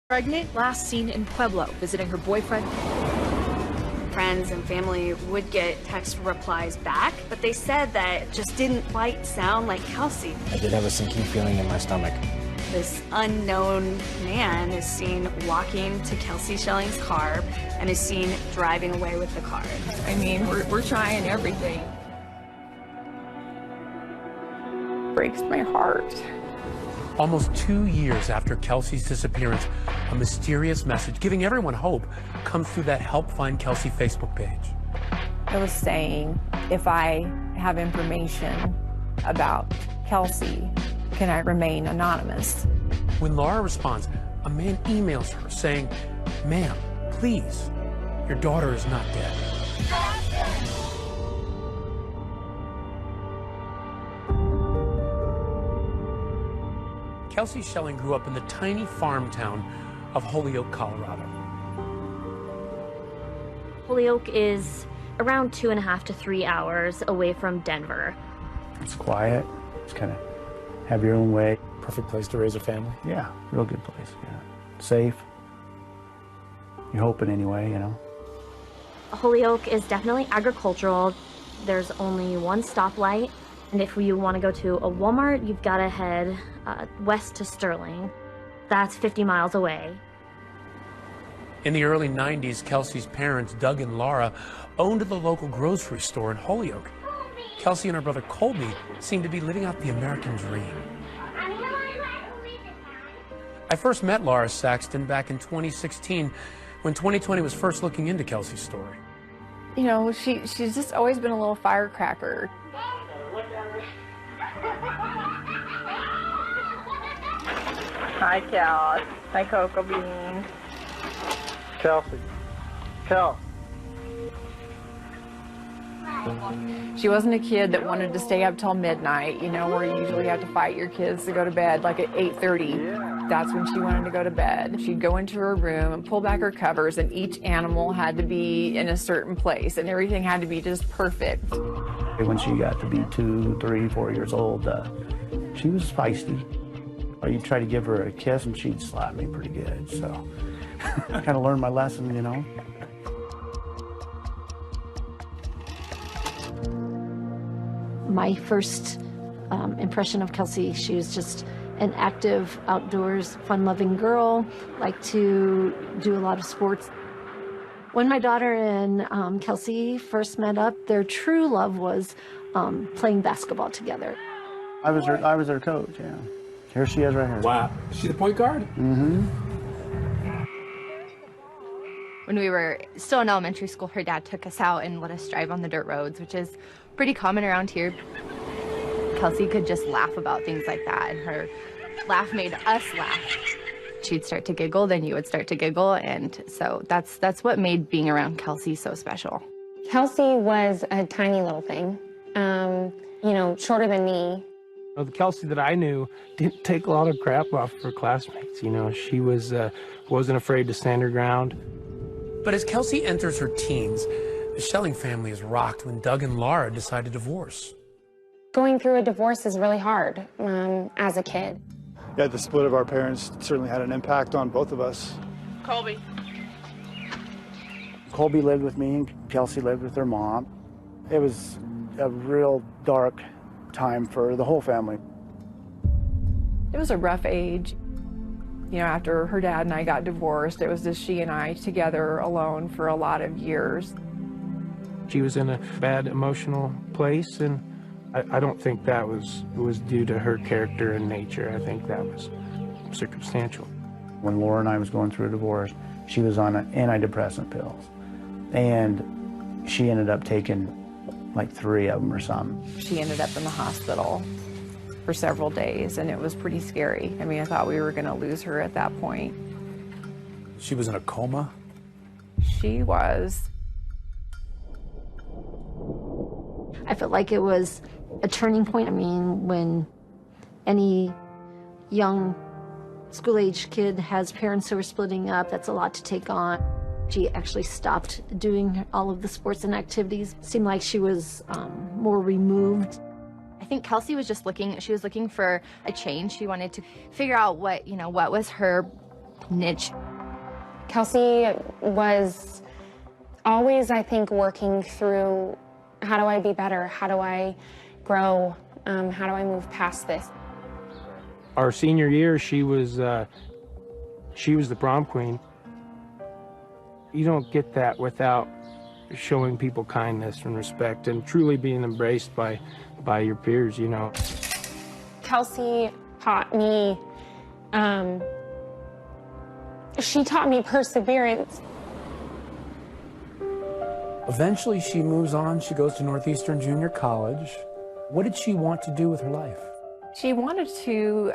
Pregnant, last seen in Pueblo, visiting her boyfriend. Friends and family would get text replies back, but they said that it just didn't quite sound like Kelsie. I did have a sinking feeling in my stomach. This unknown man is seen walking to Kelsie Schelling's car and is seen driving away with the car. I mean, we're trying everything. Breaks my heart. Almost 2 years after Kelsie's disappearance, a mysterious message giving everyone hope comes through that Help Find Kelsie Facebook page. It was saying, if I have information about Kelsie, can I remain anonymous? When Laura responds, a man emails her saying, "Ma'am, please, your daughter is not dead." Kelsie Schelling grew up in the tiny farm town of Holyoke, Colorado. Holyoke is around 2.5 to 3 hours away from Denver. It's quiet. It's kind of have your own way. Perfect place to raise a family. Yeah, real good place. Yeah, safe. You're hoping anyway, you know. Holyoke is definitely agricultural. There's only one stoplight, and if you want to go to a Walmart, you've got to head west to Sterling. That's 50 miles away. In the early 90s, Kelsie's parents, Doug and Laura, owned the local grocery store in Holyoke. Kelsie and her brother Colby seemed to be living out the American dream. I first met Laura Saxton back in 2016 when 2020 was first looking into Kelsie's story. You know, she's just always been a little firecracker. Hi, Cal. Hi, Cocoa Bean. Kelsie. Kel. She wasn't a kid that wanted to stay up till midnight, you know, where you usually have to fight your kids to go to bed, like at 8:30. Yeah. That's when she wanted to go to bed. She'd go into her room and pull back her covers, and each animal had to be in a certain place, and everything had to be just perfect. When she got to be 2, 3, 4 years old, she was feisty. You'd try to give her a kiss, and she'd slap me pretty good, so I kind of learned my lesson, you know. My first impression of Kelsie, she was just an active, outdoors, fun-loving girl, liked to do a lot of sports. When my daughter and Kelsie first met up, their true love was playing basketball together. I was her coach, yeah. Here she is right here. Wow. Is she the point guard? Mm-hmm. When we were still in elementary school, her dad took us out and let us drive on the dirt roads, which is pretty common around here. Kelsie could just laugh about things like that, and her laugh made us laugh. She'd start to giggle, then you would start to giggle, and so that's what made being around Kelsie so special. Kelsie was a tiny little thing, you know, shorter than me. The Kelsie that I knew didn't take a lot of crap off her classmates. You know, she wasn't afraid to stand her ground. But as Kelsie enters her teens, the Schelling family is rocked when Doug and Laura decide to divorce. Going through a divorce is really hard as a kid. Yeah, the split of our parents certainly had an impact on both of us. Colby. Colby lived with me, and Kelsie lived with her mom. It was a real dark time for the whole family. It was a rough age. You know, after her dad and I got divorced, it was just she and I together alone for a lot of years. She was in a bad emotional place, and I don't think that was due to her character and nature. I think that was circumstantial. When Laura and I was going through a divorce, she was on antidepressant pills, and she ended up taking like 3 of them or something. She ended up in the hospital for several days, and it was pretty scary. I mean, I thought we were going to lose her at that point. She was in a coma? She was. I felt like it was a turning point. I mean, when any young school-age kid has parents who are splitting up, that's a lot to take on. She actually stopped doing all of the sports and activities. It seemed like she was more removed. I think Kelsie was just looking for a change. She wanted to figure out what was her niche. Kelsie was always, I think, working through, how do I be better? How do I grow? How do I move past this? Our senior year, she was the prom queen. You don't get that without showing people kindness and respect and truly being embraced by your peers, you know. Kelsie taught me, she taught me perseverance. Eventually, she moves on. She goes to Northeastern Junior College. What did she want to do with her life? She wanted to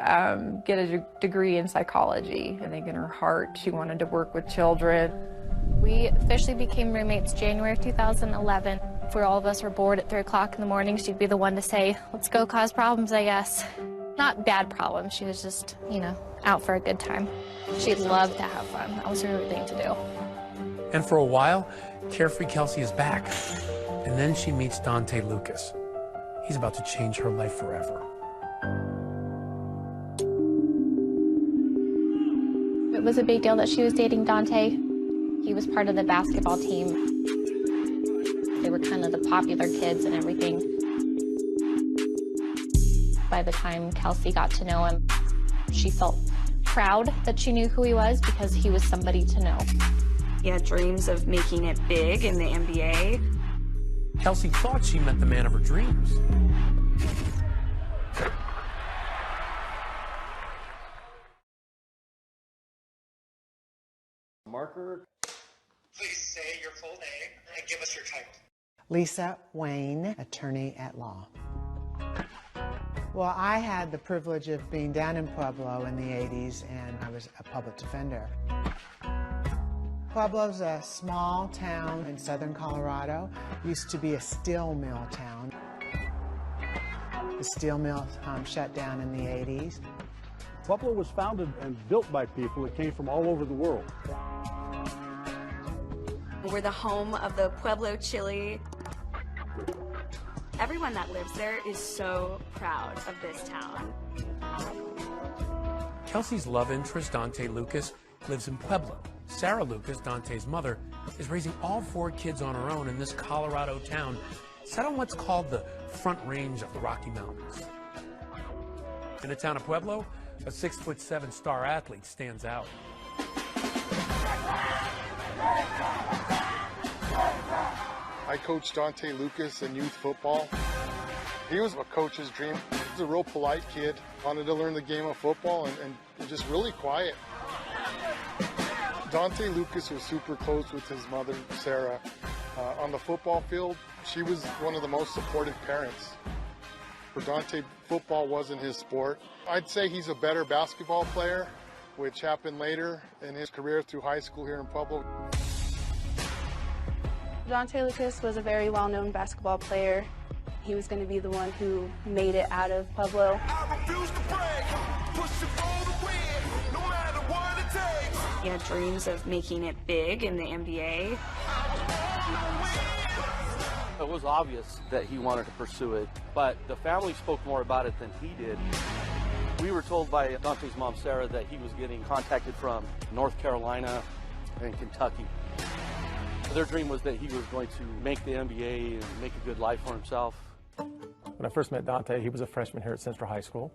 get a degree in psychology. I think in her heart, she wanted to work with children. We officially became roommates January 2011. If all of us were bored at 3 o'clock in the morning, she'd be the one to say, let's go cause problems, I guess. Not bad problems, she was just, you know, out for a good time. She loved to have fun. That was her favorite thing to do. And for a while, carefree Kelsie is back. And then she meets Dante Lucas. He's about to change her life forever. It was a big deal that she was dating Dante. He was part of the basketball team. They were kind of the popular kids and everything. By the time Kelsie got to know him, she felt proud that she knew who he was because he was somebody to know. He had dreams of making it big in the NBA. Kelsie thought she met the man of her dreams. Marker. Please say your full name and give us your title. Lisa Wayne, attorney at law. Well, I had the privilege of being down in Pueblo in the 80s, and I was a public defender. Pueblo's a small town in southern Colorado. Used to be a steel mill town. The steel mill shut down in the 80s. Pueblo was founded and built by people that came from all over the world. We're the home of the Pueblo chili. Everyone that lives there is so proud of this town. Kelsie's love interest, Dante Lucas, lives in Pueblo. Sarah Lucas, Dante's mother, is raising all 4 kids on her own in this Colorado town, set on what's called the Front Range of the Rocky Mountains. In the town of Pueblo, a 6'7" star athlete stands out. I coached Dante Lucas in youth football. He was a coach's dream. He was a real polite kid, wanted to learn the game of football and just really quiet. Dante Lucas was super close with his mother, Sarah. On the football field, she was one of the most supportive parents. For Dante, football wasn't his sport. I'd say he's a better basketball player, which happened later in his career through high school here in Pueblo. Dante Lucas was a very well-known basketball player. He was going to be the one who made it out of Pueblo. He had dreams of making it big in the NBA. It was obvious that he wanted to pursue it, but the family spoke more about it than he did. We were told by Dante's mom, Sarah, that he was getting contacted from North Carolina and Kentucky. Their dream was that he was going to make the NBA and make a good life for himself. When I first met Dante, he was a freshman here at Central High School.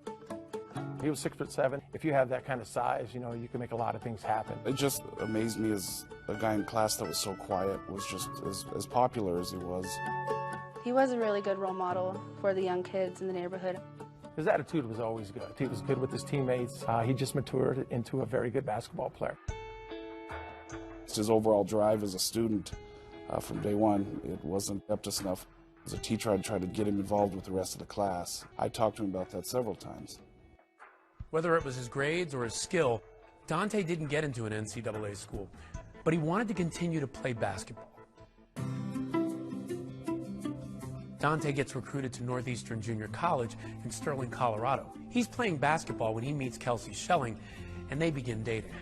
He was 6'7". If you have that kind of size, you know, you can make a lot of things happen. It just amazed me as a guy in class that was so quiet was just as popular as he was. He was a really good role model for the young kids in the neighborhood. His attitude was always good. He was good with his teammates. He just matured into a very good basketball player. His overall drive as a student from day one, it wasn't up to snuff. As a teacher, I'd try to get him involved with the rest of the class. I talked to him about that several times. Whether it was his grades or his skill, Dante didn't get into an NCAA school, but he wanted to continue to play basketball. Dante gets recruited to Northeastern Junior College in Sterling, Colorado. He's playing basketball when he meets Kelsie Schelling, and they begin dating.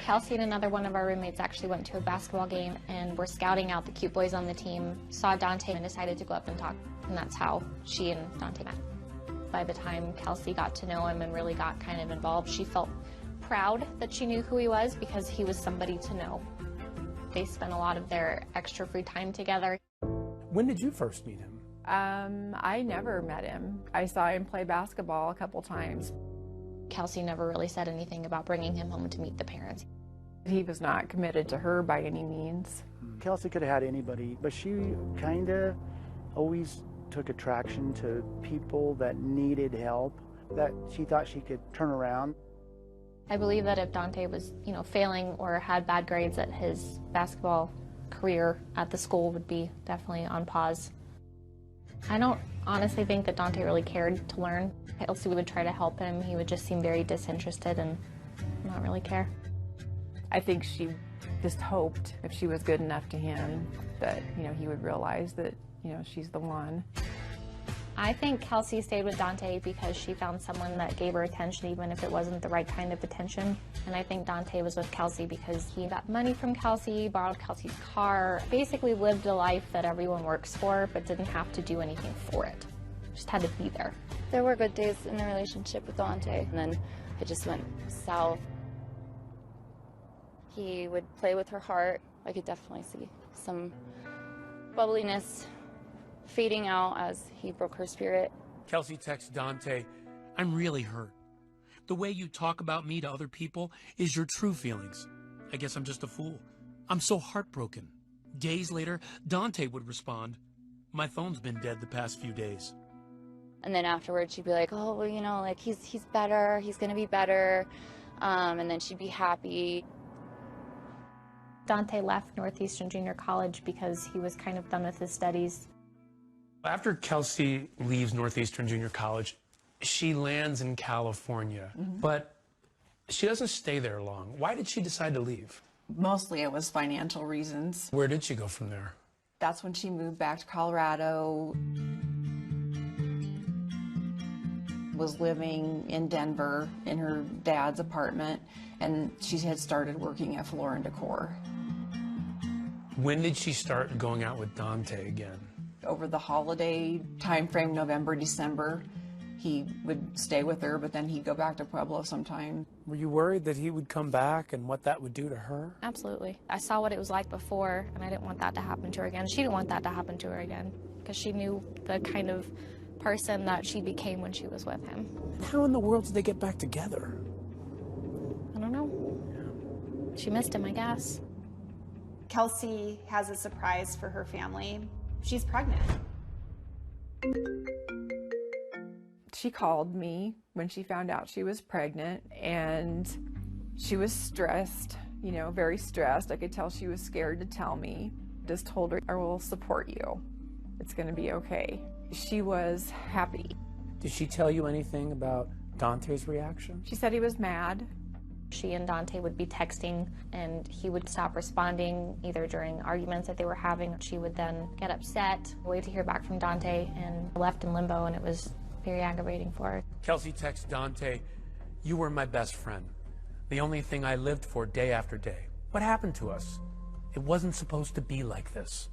Kelsie and another one of our roommates actually went to a basketball game and were scouting out the cute boys on the team, saw Dante and decided to go up and talk, and that's how she and Dante met. By the time Kelsie got to know him and really got kind of involved, she felt proud that she knew who he was because he was somebody to know. They spent a lot of their extra free time together. When did you first meet him? I never met him. I saw him play basketball a couple times. Kelsie never really said anything about bringing him home to meet the parents. He was not committed to her by any means. Kelsie could have had anybody, but she kind of always took attraction to people that needed help, that she thought she could turn around. I believe that if Dante was, failing or had bad grades, that his basketball career at the school would be definitely on pause. I don't honestly think that Dante really cared to learn. Kelsie would try to help him. He would just seem very disinterested and not really care. I think she just hoped if she was good enough to him that, he would realize that, she's the one. I think Kelsie stayed with Dante because she found someone that gave her attention even if it wasn't the right kind of attention. And I think Dante was with Kelsie because he got money from Kelsie, borrowed Kelsie's car, basically lived a life that everyone works for but didn't have to do anything for it. Just had to be there. There were good days in the relationship with Dante, and then it just went south. He would play with her heart. I could definitely see some bubbliness fading out as he broke her spirit. Kelsie texts Dante, "I'm really hurt. The way you talk about me to other people is your true feelings. I guess I'm just a fool. I'm so heartbroken." Days later, Dante would respond, "My phone's been dead the past few days." And then afterwards she'd be like, "Oh, well, he's better, he's gonna be better." And then she'd be happy. Dante left Northeastern Junior College because he was kind of done with his studies. After Kelsie leaves Northeastern Junior College, she lands in California, but she doesn't stay there long. Why did she decide to leave? Mostly it was financial reasons. Where did she go from there? That's when she moved back to Colorado, was living in Denver in her dad's apartment, and she had started working at Floor & Decor. When did she start going out with Dante again? Over the holiday time frame, November, December, he would stay with her, but then he'd go back to Pueblo sometime. Were you worried that he would come back and what that would do to her? Absolutely. I saw what it was like before, and I didn't want that to happen to her again. She didn't want that to happen to her again, because she knew the kind of person that she became when she was with him. How in the world did they get back together? I don't know. She missed him, I guess. Kelsie has a surprise for her family. She's pregnant. She called me when she found out she was pregnant, and she was stressed, very stressed. I could tell she was scared to tell me. Just told her, "I will support you. It's going to be okay." She was happy. Did she tell you anything about Dante's reaction? She said he was mad. She and Dante would be texting, and he would stop responding either during arguments that they were having. She would then get upset, wait to hear back from Dante, and left in limbo, and it was very aggravating for her. Kelsie texts Dante, "You were my best friend. The only thing I lived for day after day. What happened to us? It wasn't supposed to be like this."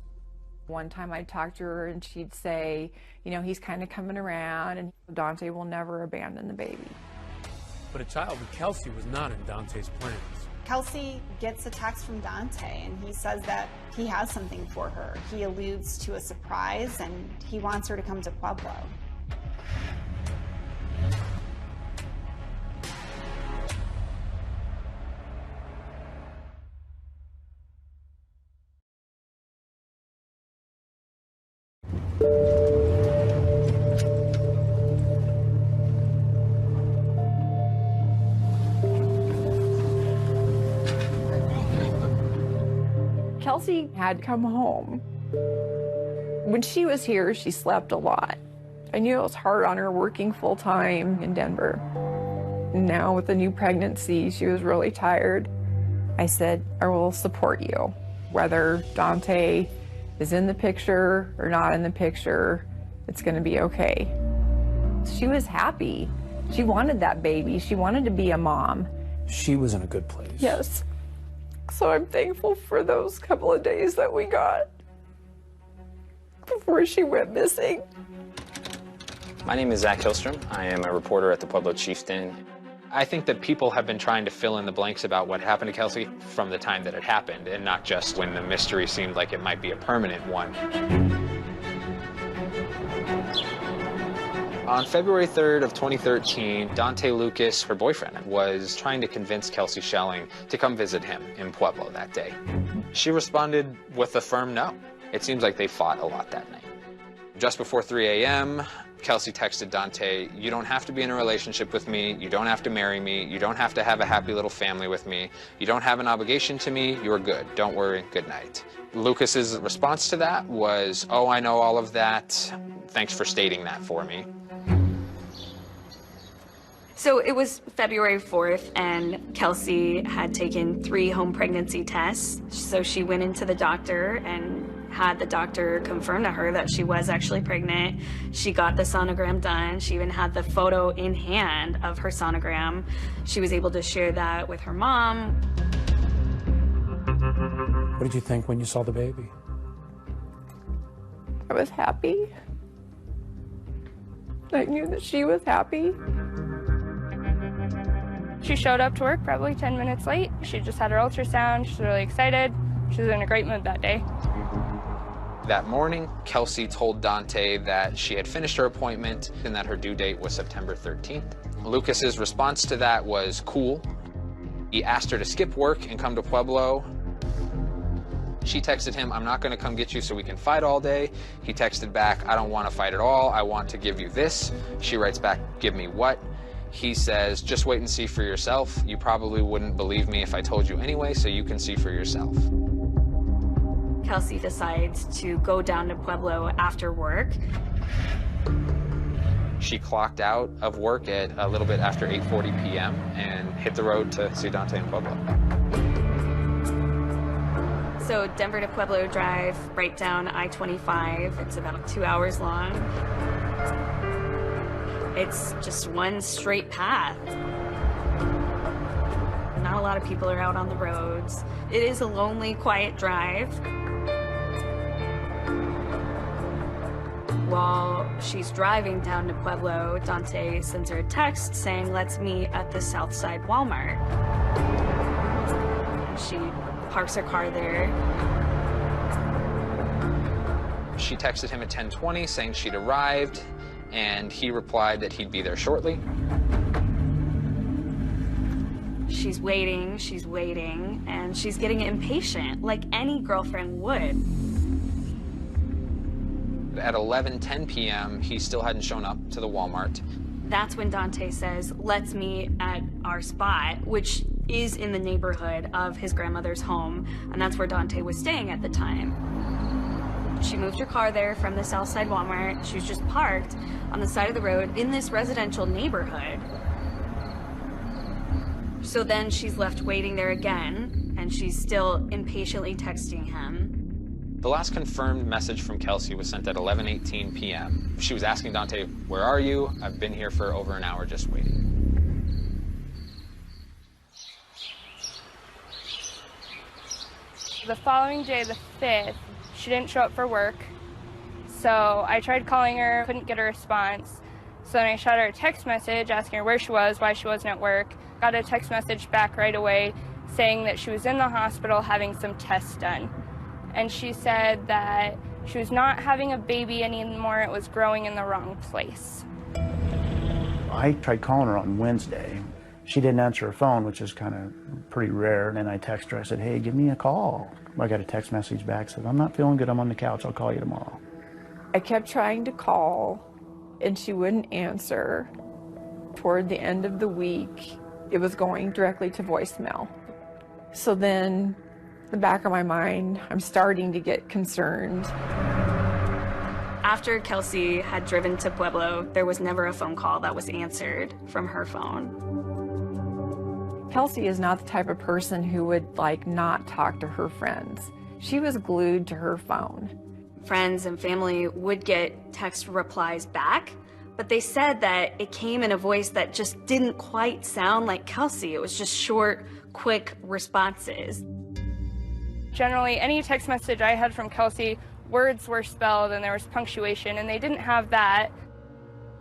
One time I'd talk to her and she'd say, he's kind of coming around, and Dante will never abandon the baby. But a child with Kelsie was not in Dante's plans. Kelsie gets a text from Dante, and he says that he has something for her. He alludes to a surprise, and he wants her to come to Pueblo. Kelsie had come home. When she was here, she slept a lot. I knew it was hard on her working full-time in Denver. Now with the new pregnancy, she was really tired. I said, "I will support you. Whether Dante is in the picture or not in the picture, it's going to be okay." She was happy. She wanted that baby. She wanted to be a mom. She was in a good place. Yes. So I'm thankful for those couple of days that we got before she went missing. My name is Zach Hillstrom. I am a reporter at the Pueblo Chieftain. I think that people have been trying to fill in the blanks about what happened to Kelsie from the time that it happened, and not just when the mystery seemed like it might be a permanent one. On February 3rd of 2013, Dante Lucas, her boyfriend, was trying to convince Kelsie Schelling to come visit him in Pueblo that day. She responded with a firm no. It seems like they fought a lot that night. Just before 3 a.m., Kelsie texted Dante, "You don't have to be in a relationship with me. You don't have to marry me. You don't have to have a happy little family with me. You don't have an obligation to me. You're good. Don't worry. Good night." Lucas's response to that was, "Oh, I know all of that. Thanks for stating that for me." So it was February 4th, and Kelsie had taken 3 home pregnancy tests. So she went into the doctor and had the doctor confirm to her that she was actually pregnant. She got the sonogram done. She even had the photo in hand of her sonogram. She was able to share that with her mom. What did you think when you saw the baby? I was happy. I knew that she was happy. She showed up to work probably 10 minutes late. She just had her ultrasound. She was really excited. She was in a great mood that day. That morning, Kelsie told Dante that she had finished her appointment and that her due date was September 13th. Lucas's response to that was cool. He asked her to skip work and come to Pueblo. She texted him, "I'm not going to come get you so we can fight all day." He texted back, "I don't want to fight at all. I want to give you this." She writes back, "Give me what?" He says, "Just wait and see for yourself. You probably wouldn't believe me if I told you anyway, so you can see for yourself." Kelsie decides to go down to Pueblo after work. She clocked out of work at a little bit after 8:40 p.m. and hit the road to see Dante in Pueblo. So Denver to Pueblo drive right down I-25. It's about 2 hours long. It's just one straight path. Not a lot of people are out on the roads. It is a lonely, quiet drive. While she's driving down to Pueblo, Dante sends her a text saying, "Let's meet at the Southside Walmart." And she parks her car there. She texted him at 10:20 saying she'd arrived, and he replied that he'd be there shortly. She's waiting, and she's getting impatient, like any girlfriend would. At 11:10 p.m., he still hadn't shown up to the Walmart. That's when Dante says, "Let's meet at our spot," which is in the neighborhood of his grandmother's home, and that's where Dante was staying at the time. She moved her car there from the Southside Walmart. She was just parked on the side of the road in this residential neighborhood. So then she's left waiting there again, and she's still impatiently texting him. The last confirmed message from Kelsie was sent at 11:18 p.m. She was asking Dante, "Where are you? I've been here for over an hour just waiting." The following day, the 5th, she didn't show up for work. So I tried calling her, couldn't get a response. So then I shot her a text message asking her where she was, why she wasn't at work. Got a text message back right away saying that she was in the hospital having some tests done. And she said that she was not having a baby anymore, it was growing in the wrong place. I tried calling her on Wednesday. She didn't answer her phone, which is kind of pretty rare. And then I texted her, I said, "Hey, give me a call." I got a text message back, said, "I'm not feeling good, I'm on the couch, I'll call you tomorrow." I kept trying to call, and she wouldn't answer. Toward the end of the week, it was going directly to voicemail. So then, in the back of my mind, I'm starting to get concerned. After Kelsie had driven to Pueblo, there was never a phone call that was answered from her phone. Kelsie is not the type of person who would not talk to her friends. She was glued to her phone. Friends and family would get text replies back, but they said that it came in a voice that just didn't quite sound like Kelsie. It was just short, quick responses. Generally, any text message I had from Kelsie, words were spelled and there was punctuation, and they didn't have that.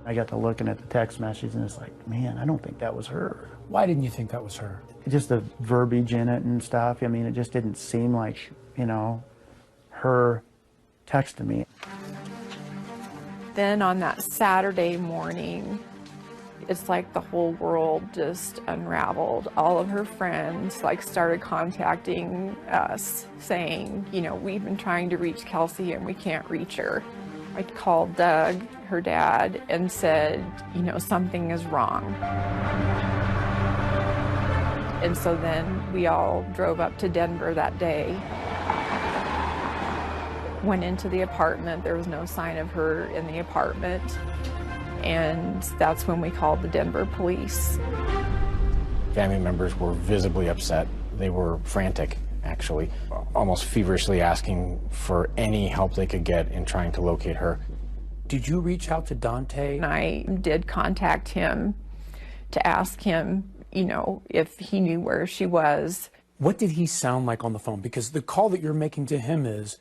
I got to looking at the text message and it's like, man, I don't think that was her. Why didn't you think that was her? Just the verbiage in it and stuff. I mean, it just didn't seem like, you know, her texting me. Then on that Saturday morning, it's like the whole world just unraveled. All of her friends like started contacting us saying, you know, we've been trying to reach Kelsie and we can't reach her. I called Doug, her dad, and said, you know, something is wrong. And so then we all drove up to Denver that day. Went into the apartment. There was no sign of her in the apartment. And that's when we called the Denver police. Family members were visibly upset. They were frantic, actually, almost feverishly asking for any help they could get in trying to locate her. Did you reach out to Dante? I did contact him to ask him, you know, if he knew where she was. What did he sound like on the phone? Because the call that you're making to him is,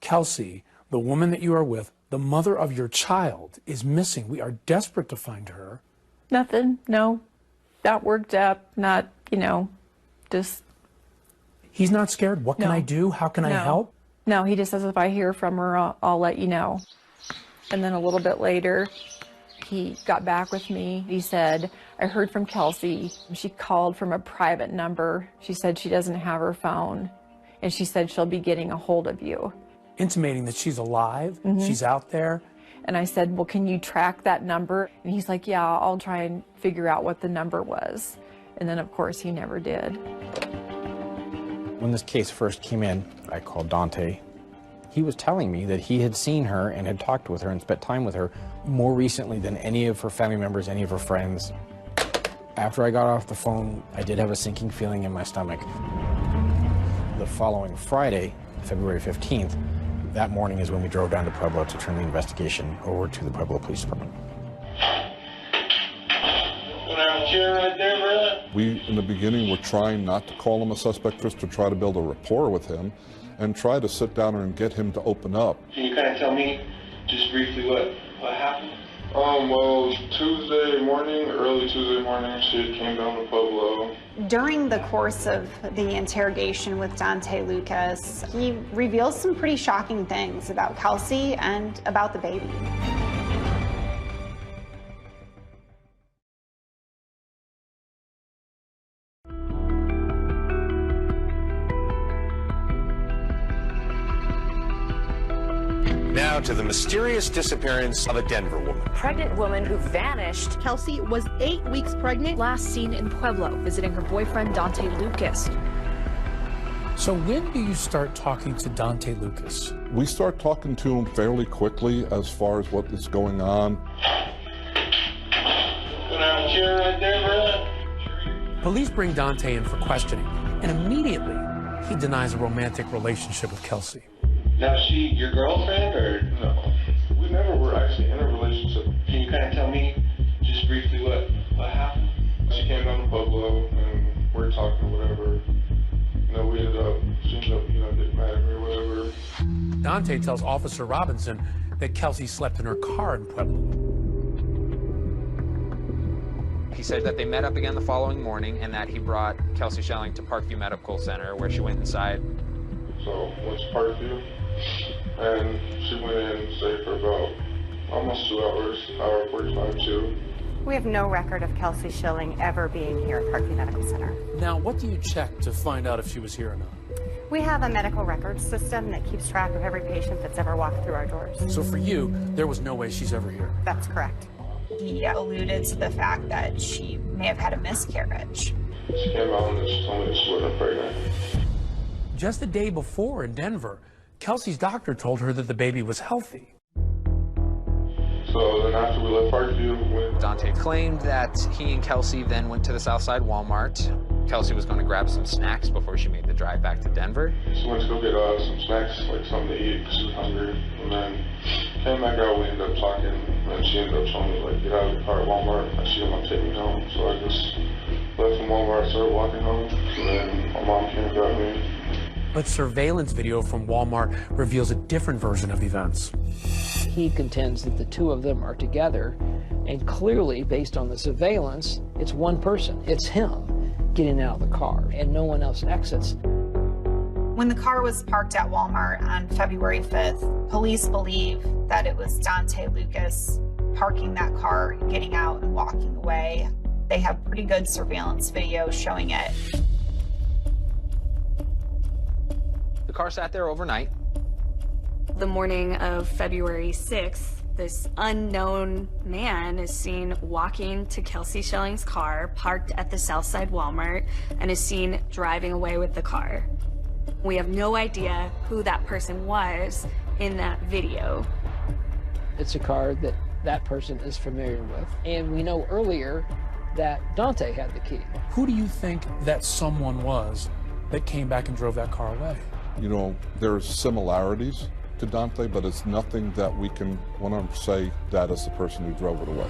Kelsie, the woman that you are with, the mother of your child, is missing. We are desperate to find her. Nothing, no. Not worked up, not, you know, just... He's not scared? What can I do? How can I help? No, he just says, if I hear from her, I'll let you know. And then a little bit later, he got back with me. He said, I heard from Kelsie. She called from a private number. She said she doesn't have her phone. And she said she'll be getting a hold of you. Intimating that she's alive, she's out there. And I said, well, can you track that number? And he's like, yeah, I'll try and figure out what the number was. And then, of course, he never did. When this case first came in, I called Dante. He was telling me that he had seen her and had talked with her and spent time with her more recently than any of her family members, any of her friends. After I got off the phone, I did have a sinking feeling in my stomach. The following Friday, February 15th, that morning is when we drove down to Pueblo to turn the investigation over to the Pueblo Police Department. We, in the beginning, were trying not to call him a suspect, just to try to build a rapport with him and try to sit down and get him to open up. Can you kind of tell me just briefly what happened? Well, Tuesday morning, early Tuesday morning, she came down to Pueblo. During the course of the interrogation with Dante Lucas, he reveals some pretty shocking things about Kelsie and about the baby. Now to the mysterious disappearance of a Denver woman. Pregnant woman who vanished. Kelsie was 8 weeks pregnant. Last seen in Pueblo, visiting her boyfriend, Dante Lucas. So when do you start talking to Dante Lucas? We start talking to him fairly quickly as far as what is going on. Police bring Dante in for questioning, and immediately he denies a romantic relationship with Kelsie. Now, is she your girlfriend, or no? We never were actually in a relationship. Can you kind of tell me just briefly what happened? She came down to Pueblo, and we're talking or whatever. You know, she ended up, getting mad at me or whatever. Dante tells Officer Robinson that Kelsie slept in her car in Pueblo. He said that they met up again the following morning and that he brought Kelsie Schelling to Parkview Medical Center, where she went inside. So, went to Parkview, and she went in and stayed for about almost 2 hours, hour 45 too. We have no record of Kelsie Schelling ever being here at Parkview Medical Center. Now, what do you check to find out if she was here or not? We have a medical records system that keeps track of every patient that's ever walked through our doors. So for you, there was no way she's ever here? That's correct. He alluded to the fact that she may have had a miscarriage. She came out and she told me that she wasn't pregnant. Just the day before in Denver, Kelsie's doctor told her that the baby was healthy. So then after we left Parkview, Dante claimed that he and Kelsie then went to the Southside Walmart. Kelsie was going to grab some snacks before she made the drive back to Denver. She went to go get some snacks, like something to eat, because she was hungry. And then came back out, we ended up talking, and she ended up telling me, like, get out of the car at Walmart, and she didn't want to take me home. So I just left from Walmart, started walking home, and then my mom came and got me. But surveillance video from Walmart reveals a different version of events. He contends that the two of them are together And clearly, based on the surveillance, it's one person. It's him getting out of the car, and no one else exits. When the car was parked at Walmart on February 5th, police believe that it was Dontae Lucas parking that car, getting out and walking away. They have pretty good surveillance video showing it. The car sat there overnight. The morning of February 6th, this unknown man is seen walking to Kelsie Schelling's car, parked at the Southside Walmart, and is seen driving away with the car. We have no idea who that person was in that video. It's a car that that person is familiar with, and we know earlier that Dontae had the key. Who do you think that someone was that came back and drove that car away? You know, there's similarities to Dontae, but it's nothing that we can 100% say that is the person who drove it away.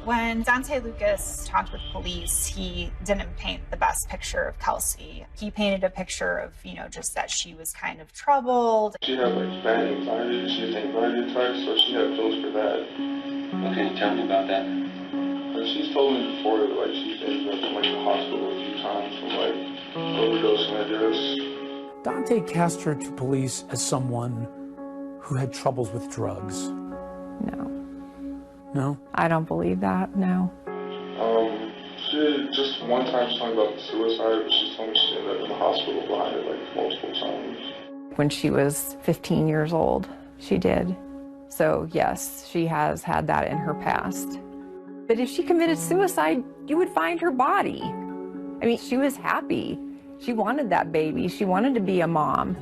When Dontae Lucas talked with police, he didn't paint the best picture of Kelsie. He painted a picture of, you know, just that she was kind of troubled. She had like bad anxiety, she has anxiety attacks, so she had pills for that. Okay, tell me about that. She's told me before that like she's ended up in like the hospital a few times from like overdosing, I guess. Dontae cast her to police as someone who had troubles with drugs. No. No? I don't believe that, no. She just one time she told me about the suicide, but she told me she ended up in the hospital behind it like multiple times. When she was 15 years old, she did. So yes, she has had that in her past. But if she committed suicide, you would find her body. I mean, she was happy. She wanted that baby. She wanted to be a mom.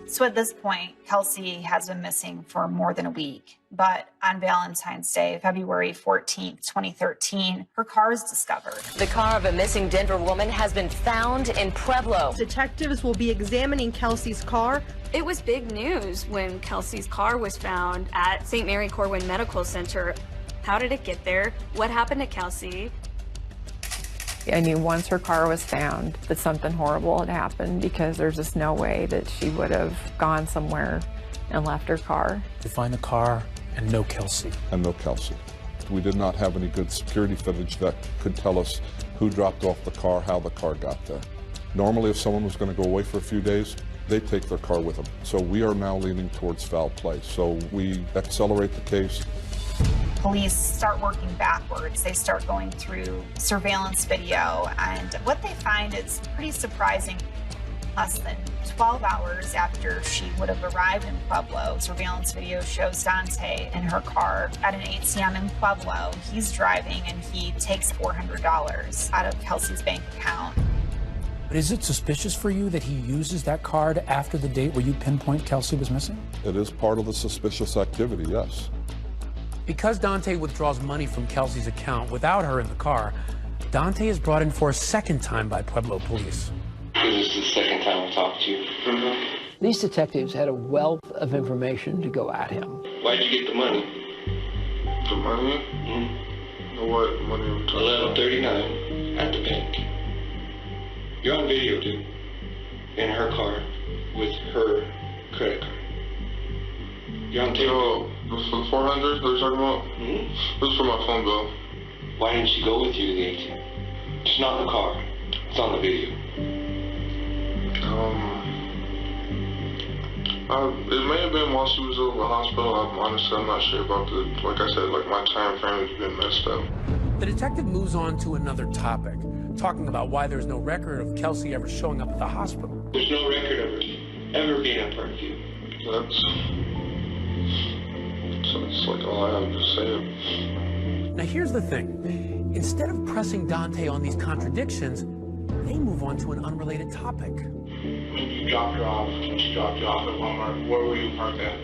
So at this point, Kelsie has been missing for more than a week. But on Valentine's Day, February 14th, 2013, her car is discovered. The car of a missing Denver woman has been found in Pueblo. Detectives will be examining Kelsie's car. It was big news when Kelsie's car was found at St. Mary Corwin Medical Center. How did it get there? What happened to Kelsie? I knew once her car was found that something horrible had happened, because there's just no way that she would have gone somewhere and left her car. To find the car and no Kelsie. And no Kelsie. We did not have any good security footage that could tell us who dropped off the car, how the car got there. Normally, if someone was going to go away for a few days, they take their car with them. So we are now leaning towards foul play. So we accelerate the case. Police start working backwards. They start going through surveillance video, and what they find is pretty surprising. Less than 12 hours after she would have arrived in Pueblo, surveillance video shows Dontae in her car at an ATM in Pueblo. He's driving and he takes $400 out of Kelsie's bank account. But is it suspicious for you that he uses that card after the date where you pinpoint Kelsie was missing? It is part of the suspicious activity, yes. Because Dontae withdraws money from Kelsie's account without her in the car, Dontae is brought in for a second time by Pueblo police. This is the second time I talked to you. These detectives had a wealth of information to go at him. Why'd you get the money? The money? What money are we talking about? 11:39 at the bank. You're on video, dude. In her car with her credit card. You're on tape. Oh, this for the 400 they're talking about? This is for my phone bill. Why didn't she go with you to the ATM? It's not in the car. It's on the video. It may have been while she was over the hospital. I'm not sure about the, like I said, like my time frame has been messed up. The detective moves on to another topic, talking about why there's no record of Kelsie ever showing up at the hospital. There's no record of her ever being at Parkview. That's like all I have to say. Now here's the thing. Instead of pressing Dontae on these contradictions, they move on to an unrelated topic. When you dropped her off, when she dropped you off at Walmart, where were you parked at?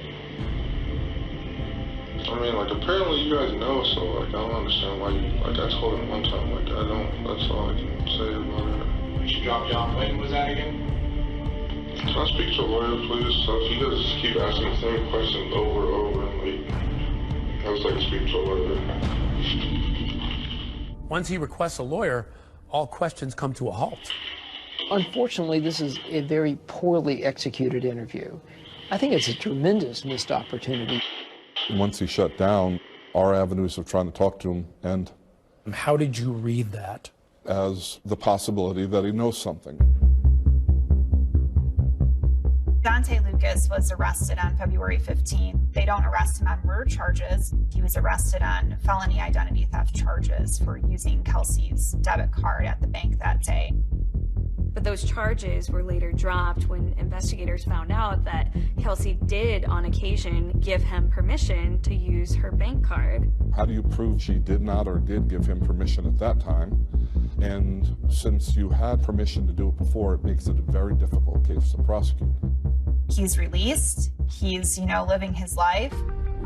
I mean, like, apparently you guys know, so, like, I don't understand why you, like, I told him one time, like, I don't, that's all I can say about it. When she dropped you off, when was that again? Can I speak to a lawyer, please? So if you guys just keep asking the same questions over and over, and, like, I was like, speak to a lawyer. Once he requests a lawyer, all questions come to a halt. Unfortunately, this is a very poorly executed interview. I think it's a tremendous missed opportunity. Once he shut down, our avenues of trying to talk to him, and how did you read that? As the possibility that he knows something. Dante Lucas was arrested on February 15th. They don't arrest him on murder charges. He was arrested on felony identity theft charges for using Kelsie's debit card at the bank that day. But those charges were later dropped when investigators found out that Kelsie did, on occasion, give him permission to use her bank card. How do you prove she did not or did give him permission at that time? And since you had permission to do it before, it makes it a very difficult case to prosecute. He's released. He's, living his life.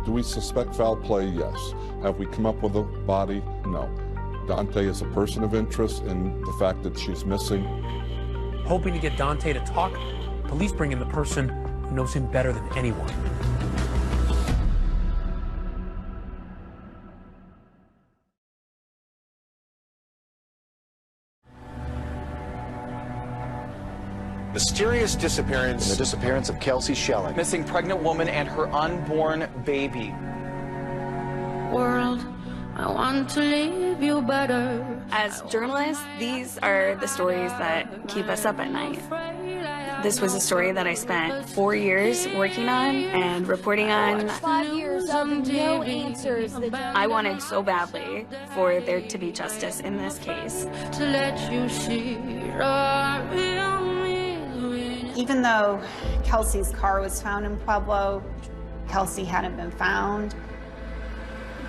Do we suspect foul play? Yes. Have we come up with a body? No. Dante is a person of interest in the fact that she's missing. Hoping to get Dante to talk, police bring in the person who knows him better than anyone. Mysterious disappearance. And the disappearance of Kelsie Schelling. Missing pregnant woman and her unborn baby. World, I want to leave you better. As journalists, these are the stories that keep us up at night. This was a story that I spent 4 years working on and reporting on. 5 years of no answers. I wanted so badly for there to be justice in this case. To let you see Even though Kelsie's car was found in Pueblo, Kelsie hadn't been found.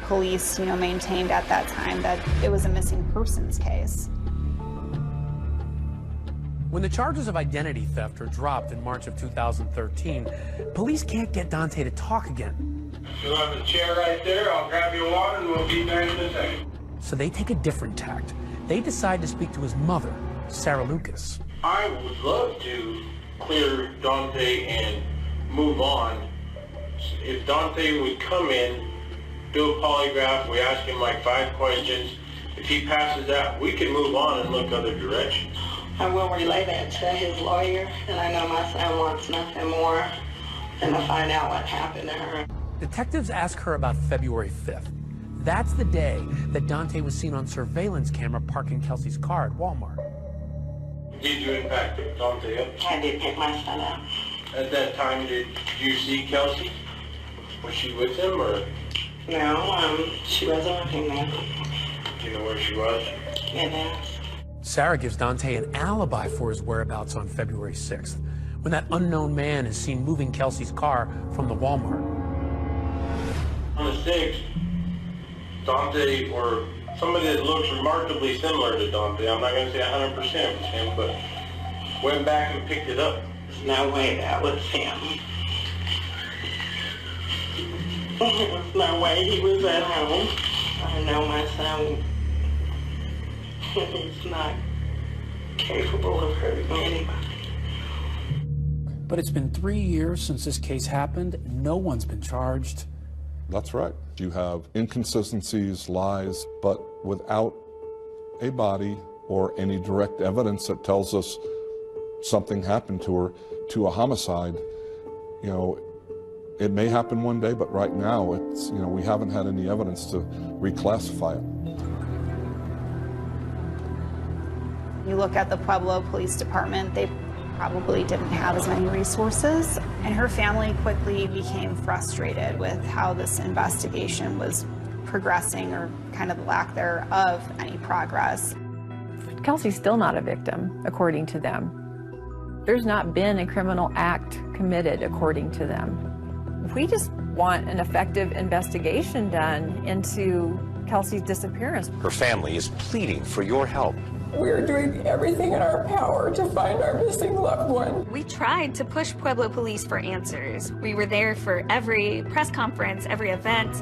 Police, maintained at that time that it was a missing persons case. When the charges of identity theft are dropped in March of 2013, police can't get Dante to talk again. You'll have a chair right there. I'll grab your water and we'll be back in a second. So they take a different tact. They decide to speak to his mother, Sarah Lucas. I would love to clear Dante and move on. If Dante would come in, do a polygraph, we ask him like 5 questions. If he passes that, we can move on and look other directions. I will relay that to his lawyer, and I know my son wants nothing more than to find out what happened to her. Detectives ask her about February 5th. That's the day that Dante was seen on surveillance camera parking Kelsie's car at Walmart. Did you in fact pick Dante up? I did pick my son up. At that time, did you see Kelsie? Was she with him, or? No, she wasn't with him then. Do you know where she was? Yes. Sarah gives Dante an alibi for his whereabouts on February 6th, when that unknown man is seen moving Kelsie's car from the Walmart. On the 6th, Dante, or somebody that looks remarkably similar to Dante, I'm not going to say 100% was him, but went back and picked it up. There's no way that was him. There's no way he was at home. I know my son, he's not capable of hurting anybody. But it's been 3 years since this case happened. No one's been charged. That's right. You have inconsistencies, lies, but without a body or any direct evidence that tells us something happened to her, to a homicide, it may happen one day, but right now it's, we haven't had any evidence to reclassify it. You look at the Pueblo Police Department, they probably didn't have as many resources, and her family quickly became frustrated with how this investigation was progressing, or kind of the lack thereof any progress. Kelsie's still not a victim, according to them. There's not been a criminal act committed, according to them. We just want an effective investigation done into Kelsie's disappearance. Her family is pleading for your help. We're doing everything in our power to find our missing loved one. We tried to push Pueblo police for answers. We were there for every press conference, every event.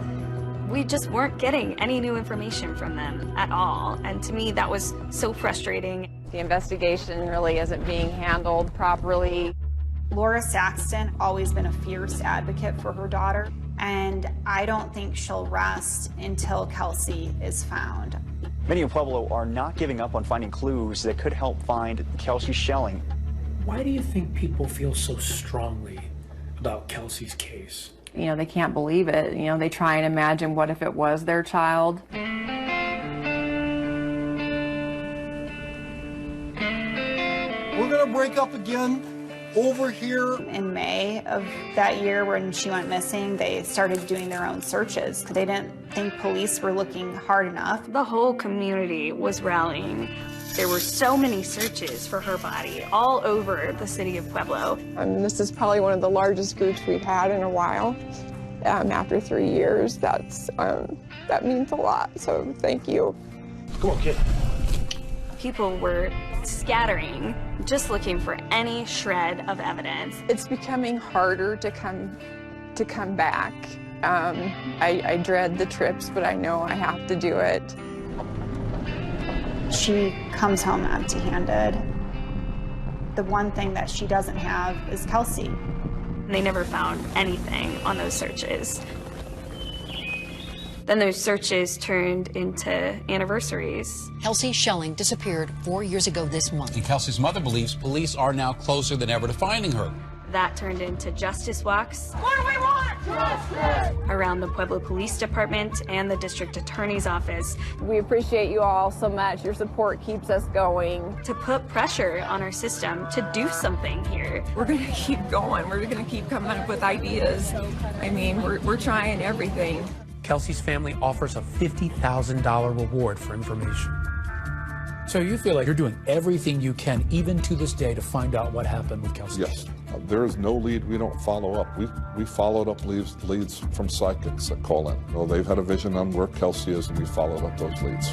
We just weren't getting any new information from them at all. And to me, that was so frustrating. The investigation really isn't being handled properly. Laura Saxton always been a fierce advocate for her daughter, and I don't think she'll rest until Kelsie is found. Many in Pueblo are not giving up on finding clues that could help find Kelsie Schelling. Why do you think people feel so strongly about Kelsie's case? you know, they can't believe it. You know, they try and imagine what if it was their child. We're gonna break up again over here. In May of that year when she went missing, they started doing their own searches because they didn't think police were looking hard enough. The whole community was rallying. There were so many searches for her body all over the city of Pueblo. This is probably one of the largest groups we've had in a while. After 3 years, that means a lot, so thank you. Come on, kid. People were scattering, just looking for any shred of evidence. It's becoming harder to come back. I dread the trips, but I know I have to do it. She comes home empty-handed. The one thing that she doesn't have is Kelsie. They never found anything on those searches. Then those searches turned into anniversaries. Kelsie Schelling disappeared 4 years ago this month. And Kelsie's mother believes police are now closer than ever to finding her. That turned into justice walks. What do we want? Justice! Around the Pueblo Police Department and the District Attorney's Office. We appreciate you all so much. Your support keeps us going. To put pressure on our system to do something here. We're going to keep going. We're going to keep coming up with ideas. I mean, we're trying everything. Kelsie's family offers a $50,000 reward for information. So you feel like you're doing everything you can, even to this day, to find out what happened with Kelsie? Yes. There is no lead we don't follow up. We followed up leads from psychics that call in. Well, they've had a vision on where Kelsie is, and we followed up those leads.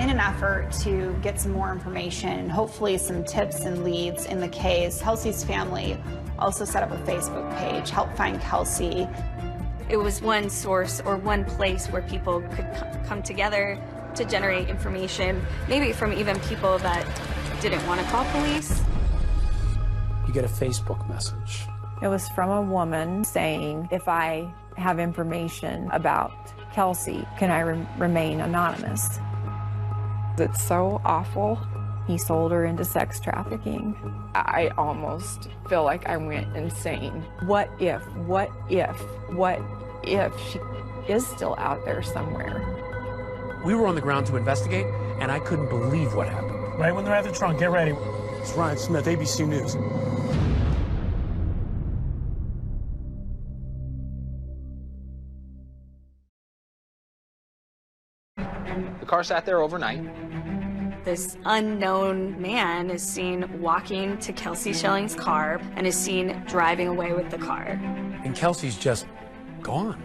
In an effort to get some more information, hopefully some tips and leads in the case, Kelsie's family also set up a Facebook page, Help Find Kelsie. It was one source or one place where people could come together to generate information, maybe from even people that didn't want to call police. You get a Facebook message. It was from a woman saying, if I have information about Kelsie, can I remain anonymous? It's so awful. He sold her into sex trafficking. I almost feel like I went insane. What if she is still out there somewhere? We were on the ground to investigate, and I couldn't believe what happened. Right when they're at the trunk, get ready. It's Ryan Smith, ABC News. The car sat there overnight. This unknown man is seen walking to Kelsie Schelling's car and is seen driving away with the car. And Kelsie's just gone.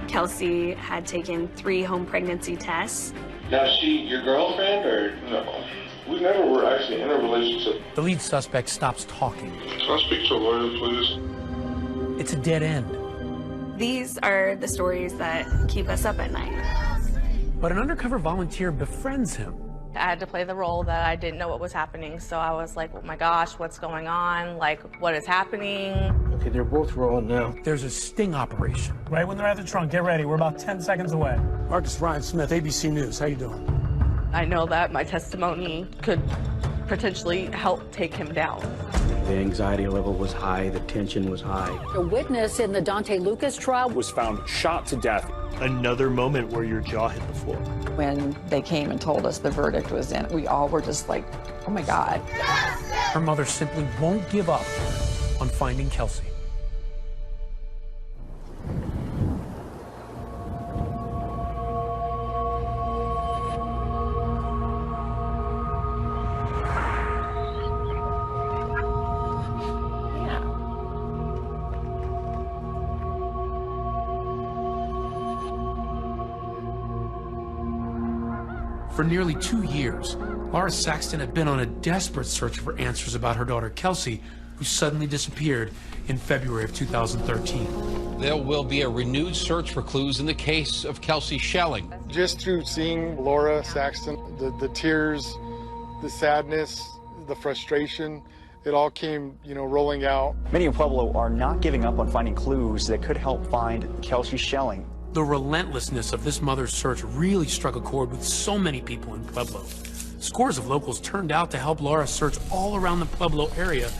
Kelsie had taken 3 home pregnancy tests. Now, is she your girlfriend or no? We never were actually in a relationship. The lead suspect stops talking. Can I speak to a lawyer, please? It's a dead end. These are the stories that keep us up at night. But an undercover volunteer befriends him. I had to play the role that I didn't know what was happening, so I was like, oh my gosh, what's going on? Like, what is happening? Okay, they're both rolling now. There's a sting operation. Right when they're at the trunk, get ready. We're about 10 seconds away. Marcus Ryan Smith, ABC News. How you doing? I know that my testimony could potentially help take him down. The anxiety level was high, the tension was high. A witness in the Dante Lucas trial was found shot to death. Another moment where your jaw hit the floor. When they came and told us the verdict was in, we all were just like, oh my God. Her mother simply won't give up on finding Kelsie. For nearly 2 years, Laura Saxton had been on a desperate search for answers about her daughter Kelsie, who suddenly disappeared in February of 2013. There will be a renewed search for clues in the case of Kelsie Schelling. Just through seeing Laura Saxton, the tears, the sadness, the frustration, it all came, rolling out. Many in Pueblo are not giving up on finding clues that could help find Kelsie Schelling. The relentlessness of this mother's search really struck a chord with so many people in Pueblo. Scores of locals turned out to help Laura search all around the Pueblo area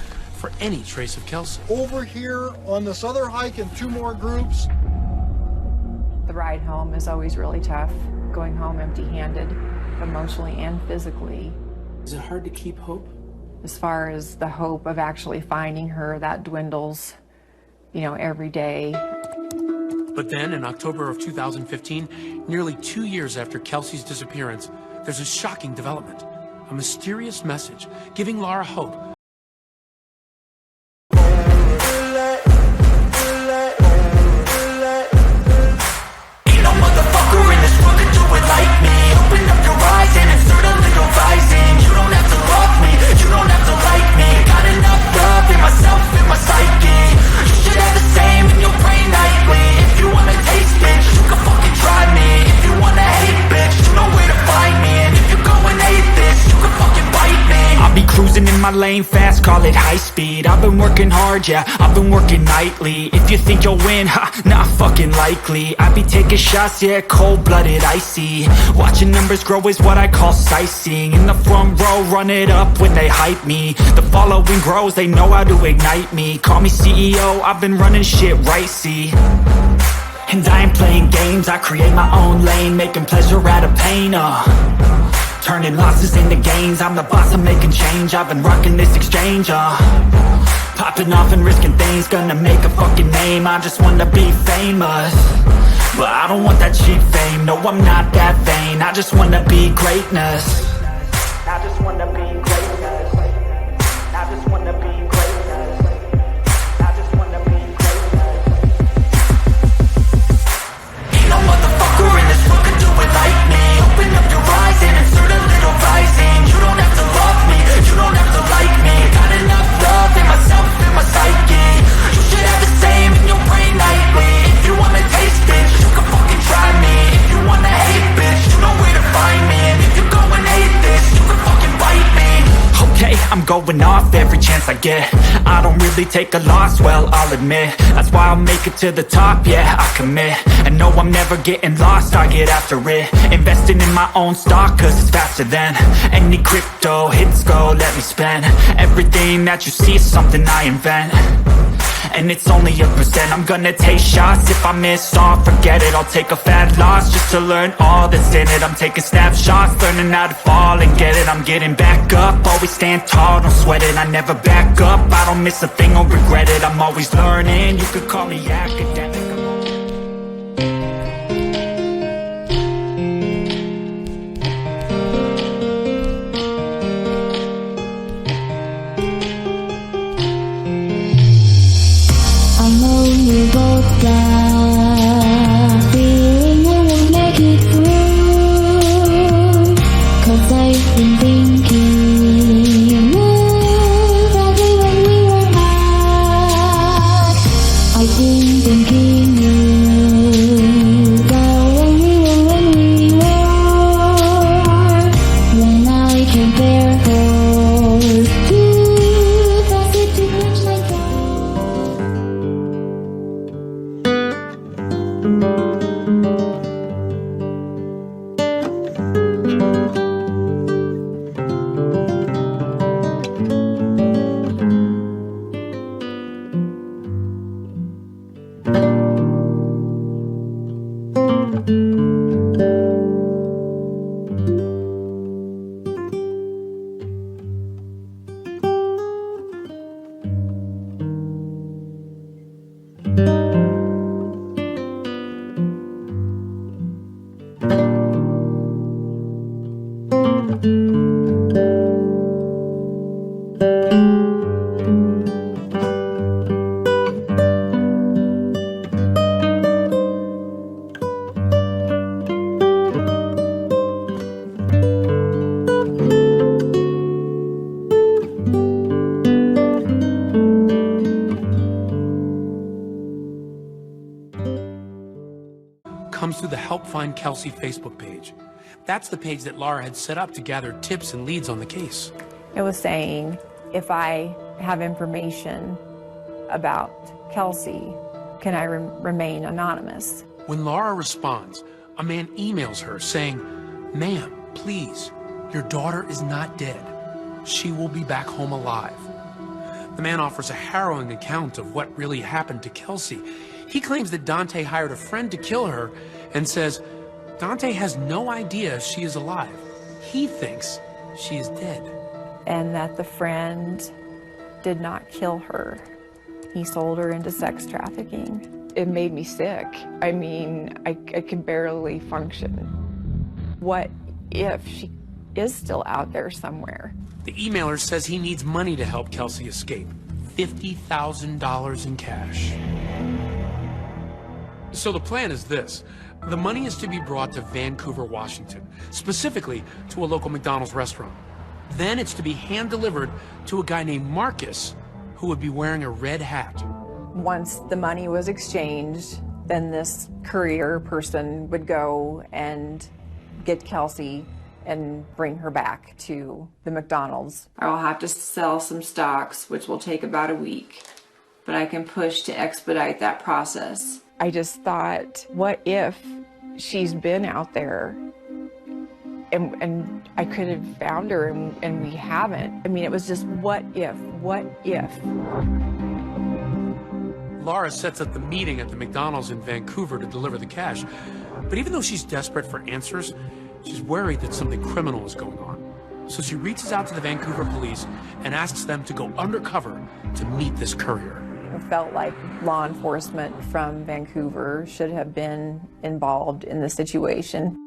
for any trace of Kelsie. Over here on this other hike in 2 more groups. The ride home is always really tough, going home empty-handed, emotionally and physically. Is it hard to keep hope? As far as the hope of actually finding her, that dwindles, you know, every day. But then, in October of 2015, nearly 2 years after Kelsie's disappearance, there's a shocking development. A mysterious message giving Laura hope. Cruising in my lane fast, call it high speed. I've been working hard, yeah, I've been working nightly. If you think you'll win, ha, not fucking likely. I be taking shots, yeah, cold-blooded, icy. Watching numbers grow is what I call sightseeing. In the front row, run it up when they hype me. The following grows, they know how to ignite me. Call me CEO, I've been running shit right, see. And I ain't playing games, I create my own lane, making pleasure out of pain, turning losses into gains. I'm the boss, I'm making change. I've been rocking this exchange, popping off and risking things. Gonna make a fucking name. I just wanna be famous, but I don't want that cheap fame. No, I'm not that vain. I just wanna be greatness. I just wanna be greatness. I just wanna be greatness. I just wanna be greatness. Ain't no motherfucker in this world can do it like me. Open up your eyes and insert a little rising. You don't have to love me, you don't have to like me. Got enough love in myself, in my psyche. You should have the same in your brain nightly. If you wanna taste, bitch, you can fucking try me. If you wanna hate, bitch, you know where to find me. And if you go and hate this, you can fucking bite me. Okay, I'm going off every chance I get. I don't really take a loss, well, I'll admit. That's why I'll make it to the top, yeah, I commit. And no, I'm never getting lost, I get after it. Investing in my own stock, cause it's faster than any crypto hits go, let me spend. Everything that you see is something I invent, and it's only a percent. I'm gonna take shots, if I miss all, forget it. I'll take a fat loss just to learn all that's in it. I'm taking snapshots, learning how to fall and get it. I'm getting back up, always stand tall, don't sweat it. I never back up, I don't miss a thing or regret it. I'm always learning, you could call me academic. You both got feeling I won't make it through, cause I've been thinking you moved probably when we were hot. I've been thinking you go when we were, when I can't bear those two thoughts it too much like that. Comes through the Help Find Kelsie Facebook page. That's the page that Laura had set up to gather tips and leads on the case. It was saying, if I have information about Kelsie, can I remain anonymous? When Laura responds, a man emails her saying, "Ma'am, please, your daughter is not dead. She will be back home alive." The man offers a harrowing account of what really happened to Kelsie. He claims that Dante hired a friend to kill her and says Dante has no idea she is alive. He thinks she is dead. And that the friend did not kill her. He sold her into sex trafficking. It made me sick. I mean, I could barely function. What if she is still out there somewhere? The emailer says he needs money to help Kelsie escape. $50,000 in cash. So the plan is this. The money is to be brought to Vancouver, Washington, specifically to a local McDonald's restaurant. Then it's to be hand-delivered to a guy named Marcus, who would be wearing a red hat. Once the money was exchanged, then this courier person would go and get Kelsie and bring her back to the McDonald's. I'll have to sell some stocks, which will take about a week, but I can push to expedite that process. I just thought, what if she's been out there and I could have found her and we haven't? I mean, it was just what if? Laura sets up the meeting at the McDonald's in Vancouver to deliver the cash. But even though she's desperate for answers, she's worried that something criminal is going on. So she reaches out to the Vancouver police and asks them to go undercover to meet this courier. It felt like law enforcement from Vancouver should have been involved in the situation.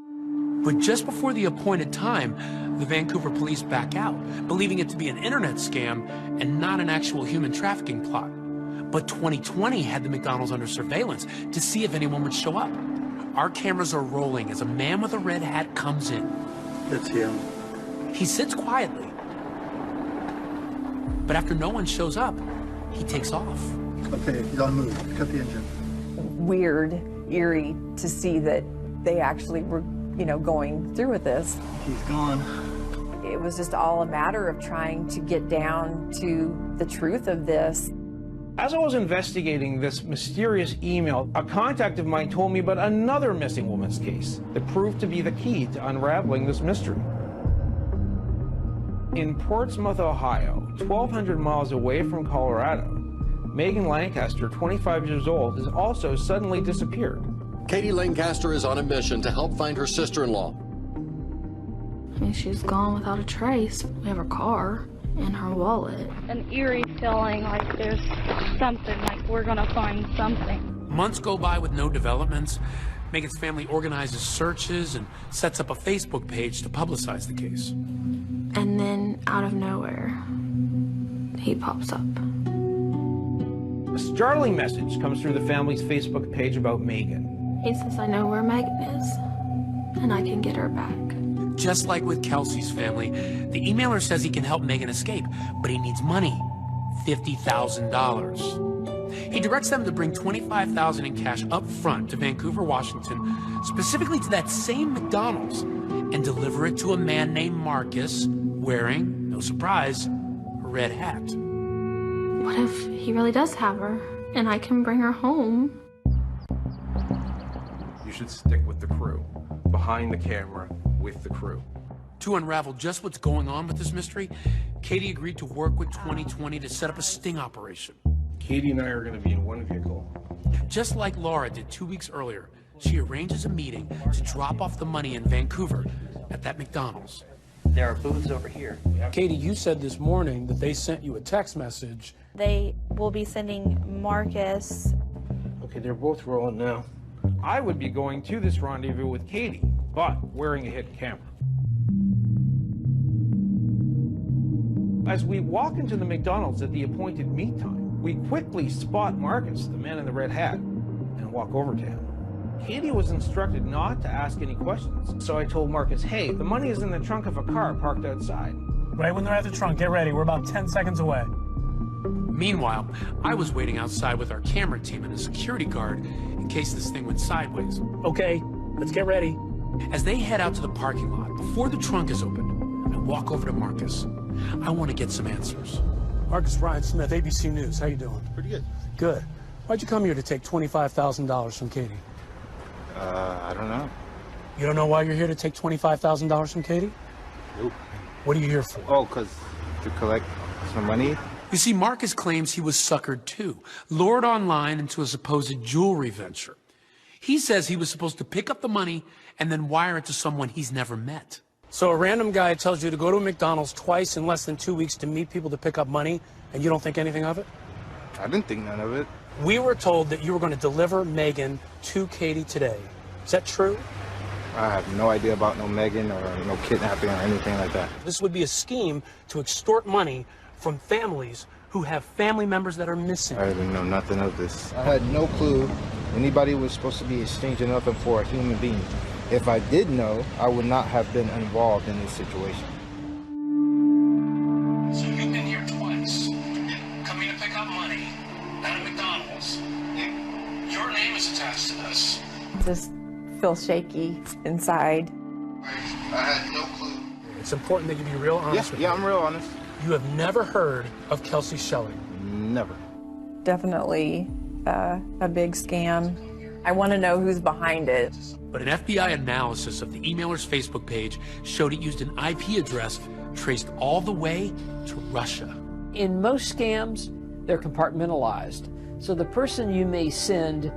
But just before the appointed time, the Vancouver police back out, believing it to be an internet scam and not an actual human trafficking plot. But 2020 had the McDonald's under surveillance to see if anyone would show up. Our cameras are rolling as a man with a red hat comes in. That's him. He sits quietly. But after no one shows up, he takes off. Okay, you don't move. Cut the engine. Weird, eerie to see that they actually were, going through with this. He's gone. It was just all a matter of trying to get down to the truth of this. As I was investigating this mysterious email, a contact of mine told me about another missing woman's case that proved to be the key to unraveling this mystery. In Portsmouth, Ohio, 1,200 miles away from Colorado, Megan Lancaster, 25 years old, has also suddenly disappeared. Katie Lancaster is on a mission to help find her sister-in-law. I mean, she's gone without a trace. We have her car and her wallet. An eerie feeling like there's something, like we're gonna find something. Months go by with no developments. Megan's family organizes searches and sets up a Facebook page to publicize the case. And then, out of nowhere, he pops up. A startling message comes through the family's Facebook page about Megan. He says, I know where Megan is, and I can get her back. Just like with Kelsie's family, the emailer says he can help Megan escape, but he needs money, $50,000. He directs them to bring $25,000 in cash up front to Vancouver, Washington, specifically to that same McDonald's, and deliver it to a man named Marcus, wearing, no surprise, a red hat. What if he really does have her, and I can bring her home? You should stick with the crew, behind the camera, with the crew. To unravel just what's going on with this mystery, Katie agreed to work with 2020 to set up a sting operation. Katie and I are going to be in one vehicle. Just like Laura did 2 weeks earlier, she arranges a meeting to drop off the money in Vancouver at that McDonald's. There are booths over here. Katie, you said this morning that they sent you a text message. They will be sending Marcus. Okay, they're both rolling now. I would be going to this rendezvous with Katie, but wearing a hidden camera. As we walk into the McDonald's at the appointed meet time, we quickly spot Marcus, the man in the red hat, and walk over to him. Katie was instructed not to ask any questions, so I told Marcus, hey, the money is in the trunk of a car parked outside. Right when they're at the trunk, get ready. We're about 10 seconds away. Meanwhile, I was waiting outside with our camera team and a security guard in case this thing went sideways. Okay, let's get ready. As they head out to the parking lot, before the trunk is opened, I walk over to Marcus. I want to get some answers. Marcus Ryan Smith, ABC News. How you doing? Pretty good. Good. Why'd you come here to take $25,000 from Katie? I don't know. You don't know why you're here to take $25,000 from Katie? Nope. What are you here for? Oh, to collect some money You see, Marcus claims he was suckered too, lured online into a supposed jewelry venture. He says he was supposed to pick up the money and then wire it to someone he's never met. So a random guy tells you to go to a McDonald's twice in less than 2 weeks to meet people to pick up money, and you don't think anything of it? I didn't think none of it. We were told that you were going to deliver Megan to Katie today. Is that true? I have no idea about no Megan or no kidnapping or anything like that. This would be a scheme to extort money from families who have family members that are missing. I didn't know nothing of this. I had no clue anybody was supposed to be exchanging nothing for a human being. If I did know, I would not have been involved in this situation. So you've been here twice, coming to pick up money at a McDonald's. Your name is attached to this. Just feel shaky inside. I had no clue. It's important that you be real honest with me. Yeah, I'm real honest. You have never heard of Kelsie Schelling? Never. Definitely a big scam. I want to know who's behind it. But an FBI analysis of the emailer's Facebook page showed it used an IP address traced all the way to Russia. In most scams, they're compartmentalized. So the person you may send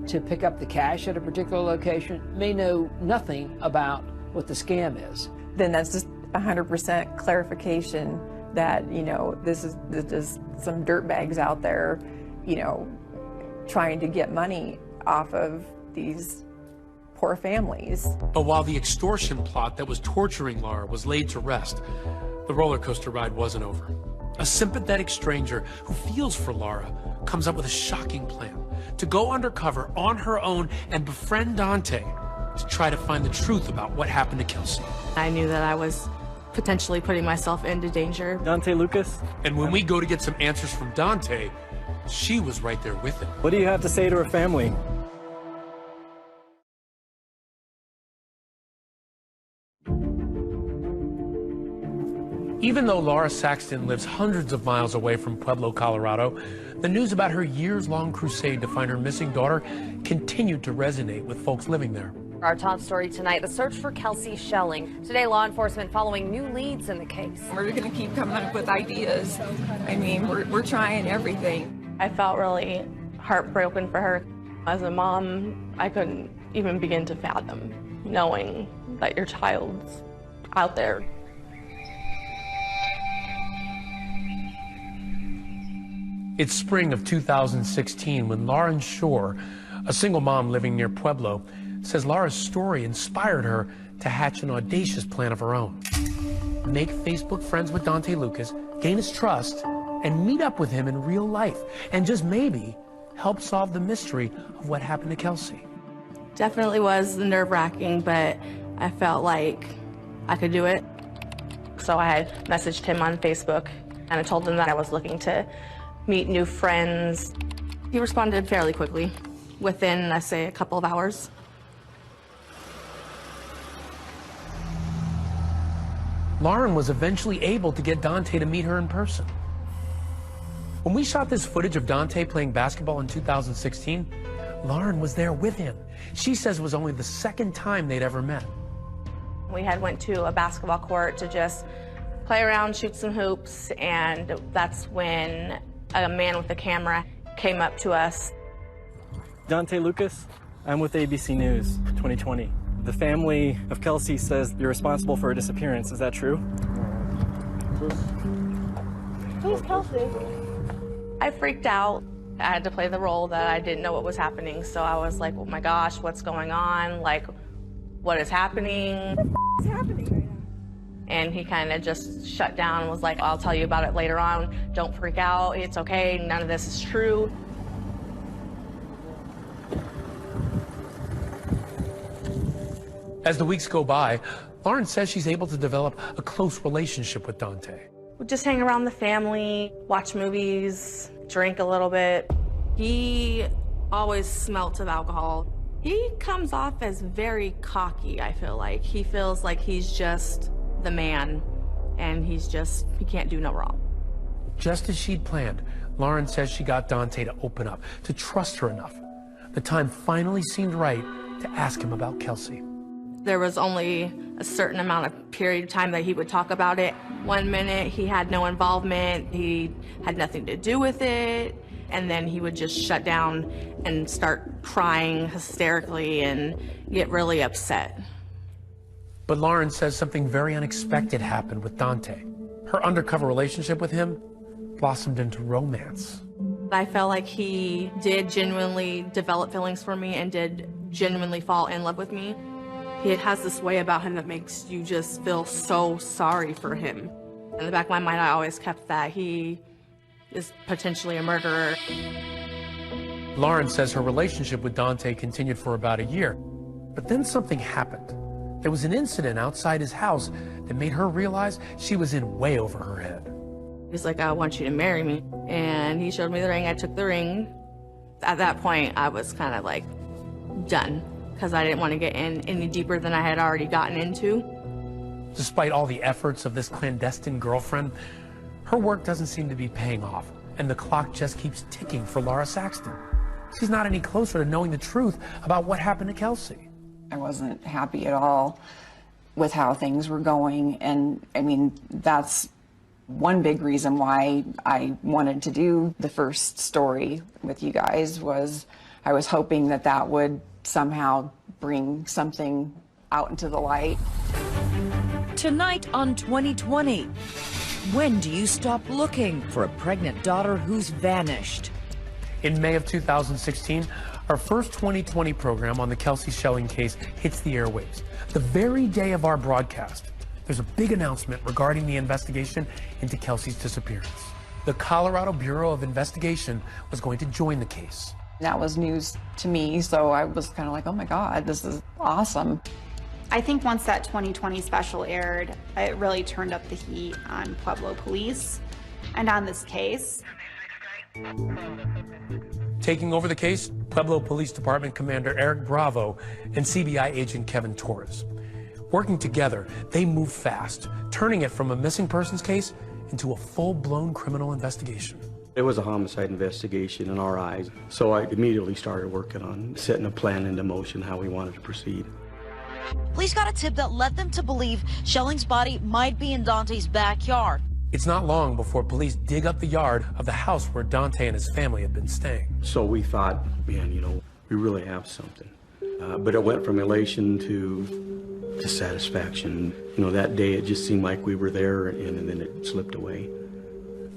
to pick up the cash at a particular location may know nothing about what the scam is. Then that's just 100% clarification that, you know, this is some dirtbags out there, you know, trying to get money off of these poor families. But while the extortion plot that was torturing Laura was laid to rest, the roller coaster ride wasn't over. A sympathetic stranger who feels for Laura comes up with a shocking plan to go undercover on her own and befriend Dante to try to find the truth about what happened to Kelsie. I knew that I was potentially putting myself into danger. Dante Lucas? And when we go to get some answers from Dante, she was right there with him. What do you have to say to her family? Even though Laura Saxton lives hundreds of miles away from Pueblo, Colorado, the news about her years-long crusade to find her missing daughter continued to resonate with folks living there. Our top story tonight, the search for Kelsie Schelling. Today, law enforcement following new leads in the case. We're going to keep coming up with ideas. I mean, we're trying everything. I felt really heartbroken for her. As a mom, I couldn't even begin to fathom knowing that your child's out there. It's spring of 2016 when Lauren Shore, a single mom living near Pueblo, says Laura's story inspired her to hatch an audacious plan of her own. Make Facebook friends with Dante Lucas, gain his trust, and meet up with him in real life, and just maybe help solve the mystery of what happened to Kelsie. Definitely was nerve-wracking, but I felt like I could do it. So I had messaged him on Facebook, and I told him that I was looking to meet new friends. He responded fairly quickly, within, I say, a couple of hours. Lauren was eventually able to get Dante to meet her in person. When we shot this footage of Dante playing basketball in 2016, Lauren was there with him. She says it was only the second time they'd ever met. We had went to a basketball court to just play around, shoot some hoops, and that's when a man with a camera came up to us. Dante Lucas, I'm with ABC News 2020. The family of Kelsie says you're responsible for her disappearance. Is that true? Who's Kelsie? I freaked out. I had to play the role that I didn't know what was happening, so I was like, oh my gosh, what's going on? Like, what is happening? What's happening right now? And he kind of just shut down and was like, I'll tell you about it later on. Don't freak out. It's okay. None of this is true. As the weeks go by, Lauren says she's able to develop a close relationship with Dante. We just hang around the family, watch movies, drink a little bit. He always smelt of alcohol. He comes off as very cocky, I feel like. He feels like he's just the man, and he can't do no wrong. Just as she'd planned, Lauren says she got Dante to open up, to trust her enough. The time finally seemed right to ask him about Kelsie. There was only a certain amount of period of time that he would talk about it. 1 minute he had no involvement, he had nothing to do with it, and then he would just shut down and start crying hysterically and get really upset. But Lauren says something very unexpected happened with Dante. Her undercover relationship with him blossomed into romance. I felt like he did genuinely develop feelings for me and did genuinely fall in love with me. He has this way about him that makes you just feel so sorry for him. In the back of my mind, I always kept that he is potentially a murderer. Lauren says her relationship with Dante continued for about a year, but then something happened. There was an incident outside his house that made her realize she was in way over her head. He's like, I want you to marry me. And he showed me the ring, I took the ring. At that point, I was kind of like done, because I didn't want to get in any deeper than I had already gotten into. Despite all the efforts of this clandestine girlfriend, her work doesn't seem to be paying off, and the clock just keeps ticking for Laura Saxton. She's not any closer to knowing the truth about what happened to Kelsie. I wasn't happy at all with how things were going, and I mean, that's one big reason why I wanted to do the first story with you guys. Was I was hoping that that would somehow bring something out into the light. Tonight on 2020, when do you stop looking for a pregnant daughter who's vanished? In May of 2016, our first 2020 program on the Kelsie Schelling case hits the airwaves. The very day of our broadcast, there's a big announcement regarding the investigation into Kelsie's disappearance. The Colorado Bureau of Investigation was going to join the case. That was news to me, so I was kind of like, oh my God, this is awesome. I think once that 2020 special aired, it really turned up the heat on Pueblo police and on this case. Taking over the case, Pueblo Police Department Commander Eric Bravo and CBI agent Kevin Torres. Working together, they moved fast, turning it from a missing persons case into a full-blown criminal investigation. It was a homicide investigation in our eyes, so I immediately started working on setting a plan into motion how we wanted to proceed. Police got a tip that led them to believe Schelling's body might be in Dante's backyard. It's not long before police dig up the yard of the house where Dante and his family had been staying. So we thought, man, you know, we really have something. But it went from elation to satisfaction. You know, that day it just seemed like we were there, and then it slipped away.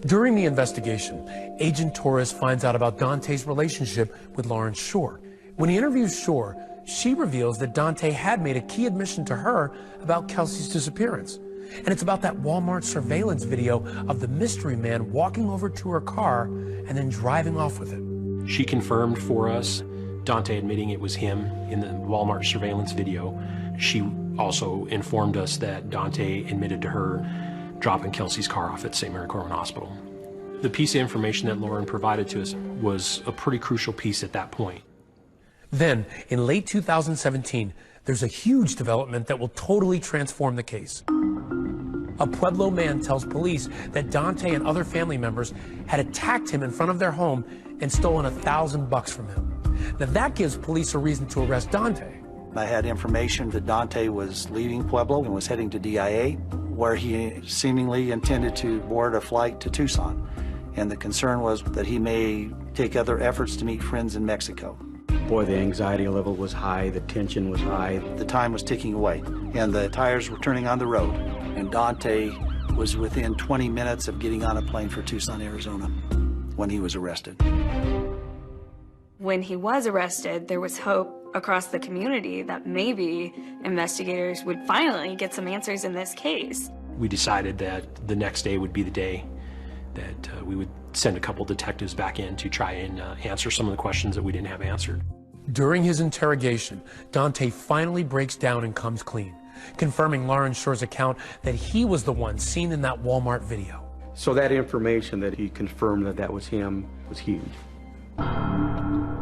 During the investigation, Agent Torres finds out about Dante's relationship with Lawrence Shore. When he interviews Shore, she reveals that Dante had made a key admission to her about Kelsie's disappearance. And it's about that Walmart surveillance video of the mystery man walking over to her car and then driving off with it. She confirmed for us Dante admitting it was him in the Walmart surveillance video. She also informed us that Dante admitted to her dropping Kelsie's car off at St. Mary Corwin Hospital. The piece of information that Lauren provided to us was a pretty crucial piece at that point. Then, in late 2017, there's a huge development that will totally transform the case. A Pueblo man tells police that Dante and other family members had attacked him in front of their home and stolen $1,000 from him. Now that gives police a reason to arrest Dante. I had information that Dante was leaving Pueblo and was heading to DIA, where he seemingly intended to board a flight to Tucson. And the concern was that he may take other efforts to meet friends in Mexico. Boy, the anxiety level was high, the tension was high. The time was ticking away, and the tires were turning on the road. And Dante was within 20 minutes of getting on a plane for Tucson, Arizona, when he was arrested. When he was arrested, there was hope across the community that maybe investigators would finally get some answers in this case. We decided that the next day would be the day that we would send a couple detectives back in to try and answer some of the questions that we didn't have answered. During his interrogation, Dante finally breaks down and comes clean, confirming Lawrence Shore's account that he was the one seen in that Walmart video. So that information that he confirmed that that was him was huge.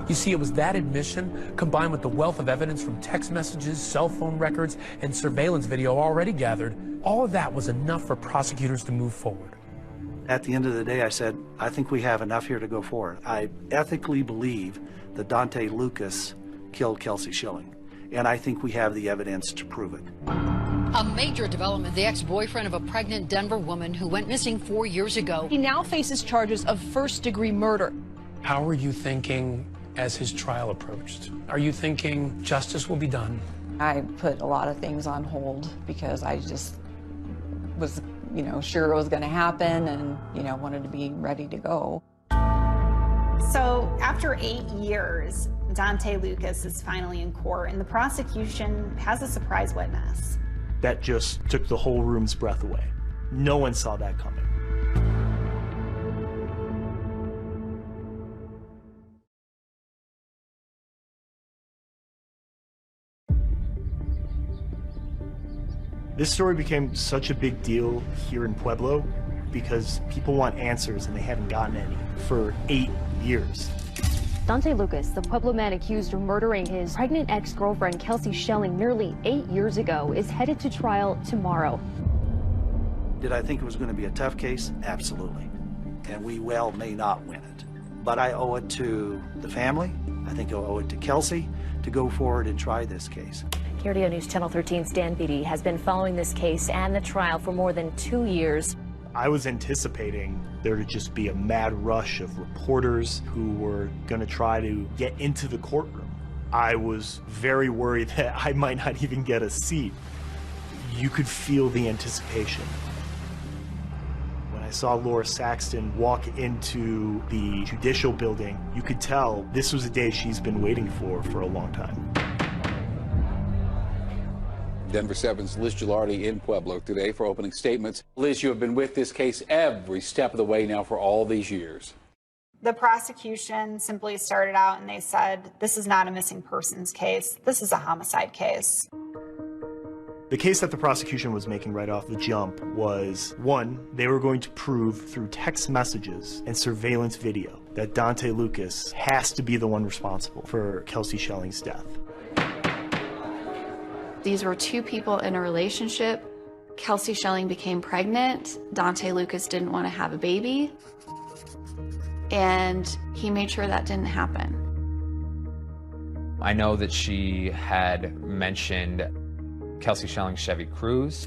You see, it was that admission, combined with the wealth of evidence from text messages, cell phone records, and surveillance video already gathered, all of that was enough for prosecutors to move forward. At the end of the day, I said, I think we have enough here to go forward. I ethically believe that Dante Lucas killed Kelsie Schelling. and I think we have the evidence to prove it. A major development, the ex-boyfriend of a pregnant Denver woman who went missing 4 years ago. He now faces charges of first-degree murder. How were you thinking as his trial approached? Are you thinking justice will be done? I put a lot of things on hold because I just was, sure it was going to happen and, wanted to be ready to go. So after 8 years, Daunte Lucas is finally in court, and the prosecution has a surprise witness. That just took the whole room's breath away. No one saw that coming. This story became such a big deal here in Pueblo because people want answers and they haven't gotten any for 8 years. Daunte Lucas, the Pueblo man accused of murdering his pregnant ex-girlfriend Kelsie Schelling nearly 8 years ago, is headed to trial tomorrow. Did I think it was going to be a tough case? Absolutely. And we well may not win it. But I owe it to the family, I think I owe it to Kelsie, to go forward and try this case. KRDO News Channel 13's Dan Beatty has been following this case and the trial for more than 2 years. I was anticipating there to just be a mad rush of reporters who were going to try to get into the courtroom. I was very worried that I might not even get a seat. You could feel the anticipation. When I saw Laura Saxton walk into the judicial building, you could tell this was a day she's been waiting for a long time. Denver 7's Liz Gilardi in Pueblo today for opening statements. Liz, you have been with this case every step of the way now for all these years. The prosecution simply started out and they said, this is not a missing persons case. This is a homicide case. The case that the prosecution was making right off the jump was, one, they were going to prove through text messages and surveillance video that Daunte Lucas has to be the one responsible for Kelsie Schelling's death. These were two people in a relationship. Kelsie Schelling became pregnant. Daunte Lucas didn't want to have a baby. And he made sure that didn't happen. I know that she had mentioned Kelsie Schelling's Chevy Cruze.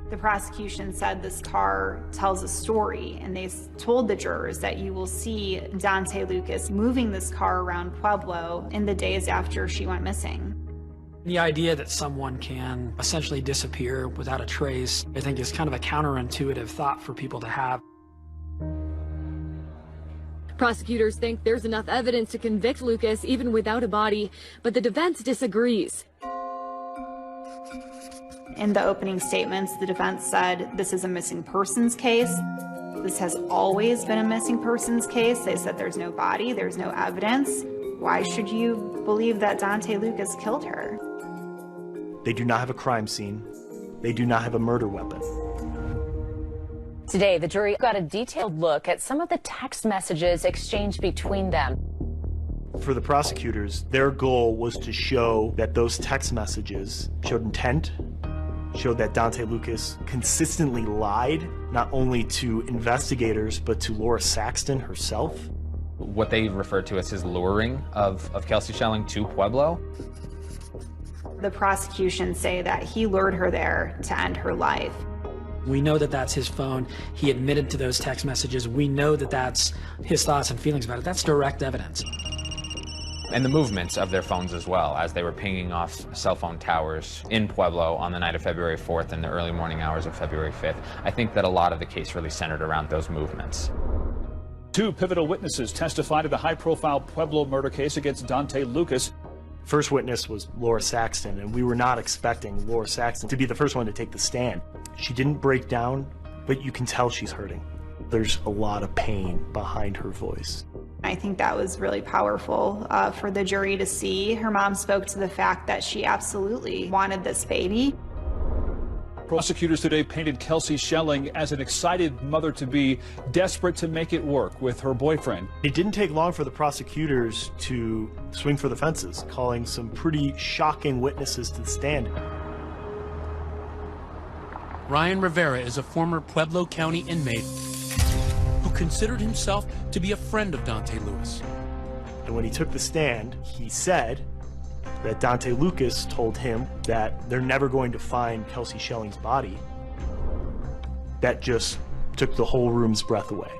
The prosecution said this car tells a story, and they told the jurors that you will see Daunte Lucas moving this car around Pueblo in the days after she went missing. The idea that someone can essentially disappear without a trace, I think, is kind of a counterintuitive thought for people to have. Prosecutors think there's enough evidence to convict Lucas even without a body, but the defense disagrees. In the opening statements, the defense said this is a missing persons case. This has always been a missing persons case. They said there's no body, there's no evidence. Why should you believe that Daunte Lucas killed her? They do not have a crime scene. They do not have a murder weapon. Today, the jury got a detailed look at some of the text messages exchanged between them. For the prosecutors, their goal was to show that those text messages showed intent, showed that Daunte Lucas consistently lied, not only to investigators, but to Laura Saxton herself. What they refer to as his luring of Kelsie Schelling to Pueblo. The prosecution say that he lured her there to end her life. We know that that's his phone. He admitted to those text messages. We know that that's his thoughts and feelings about it. That's direct evidence. And the movements of their phones as well, as they were pinging off cell phone towers in Pueblo on the night of February 4th and the early morning hours of February 5th. I think that a lot of the case really centered around those movements. Two pivotal witnesses testified in the high-profile Pueblo murder case against Daunte Lucas. First witness was Laura Saxton, and we were not expecting Laura Saxton to be the first one to take the stand. She didn't break down, but you can tell she's hurting. There's a lot of pain behind her voice. I think that was really powerful for the jury to see. Her mom spoke to the fact that she absolutely wanted this baby. Prosecutors today painted Kelsie Schelling as an excited mother-to-be, desperate to make it work with her boyfriend. It didn't take long for the prosecutors to swing for the fences, calling some pretty shocking witnesses to the stand. Ryan Rivera is a former Pueblo County inmate who considered himself to be a friend of Daunte Lucas. And when he took the stand, he said that Dante Lucas told him that they're never going to find Kelsie Schelling's body, that just took the whole room's breath away.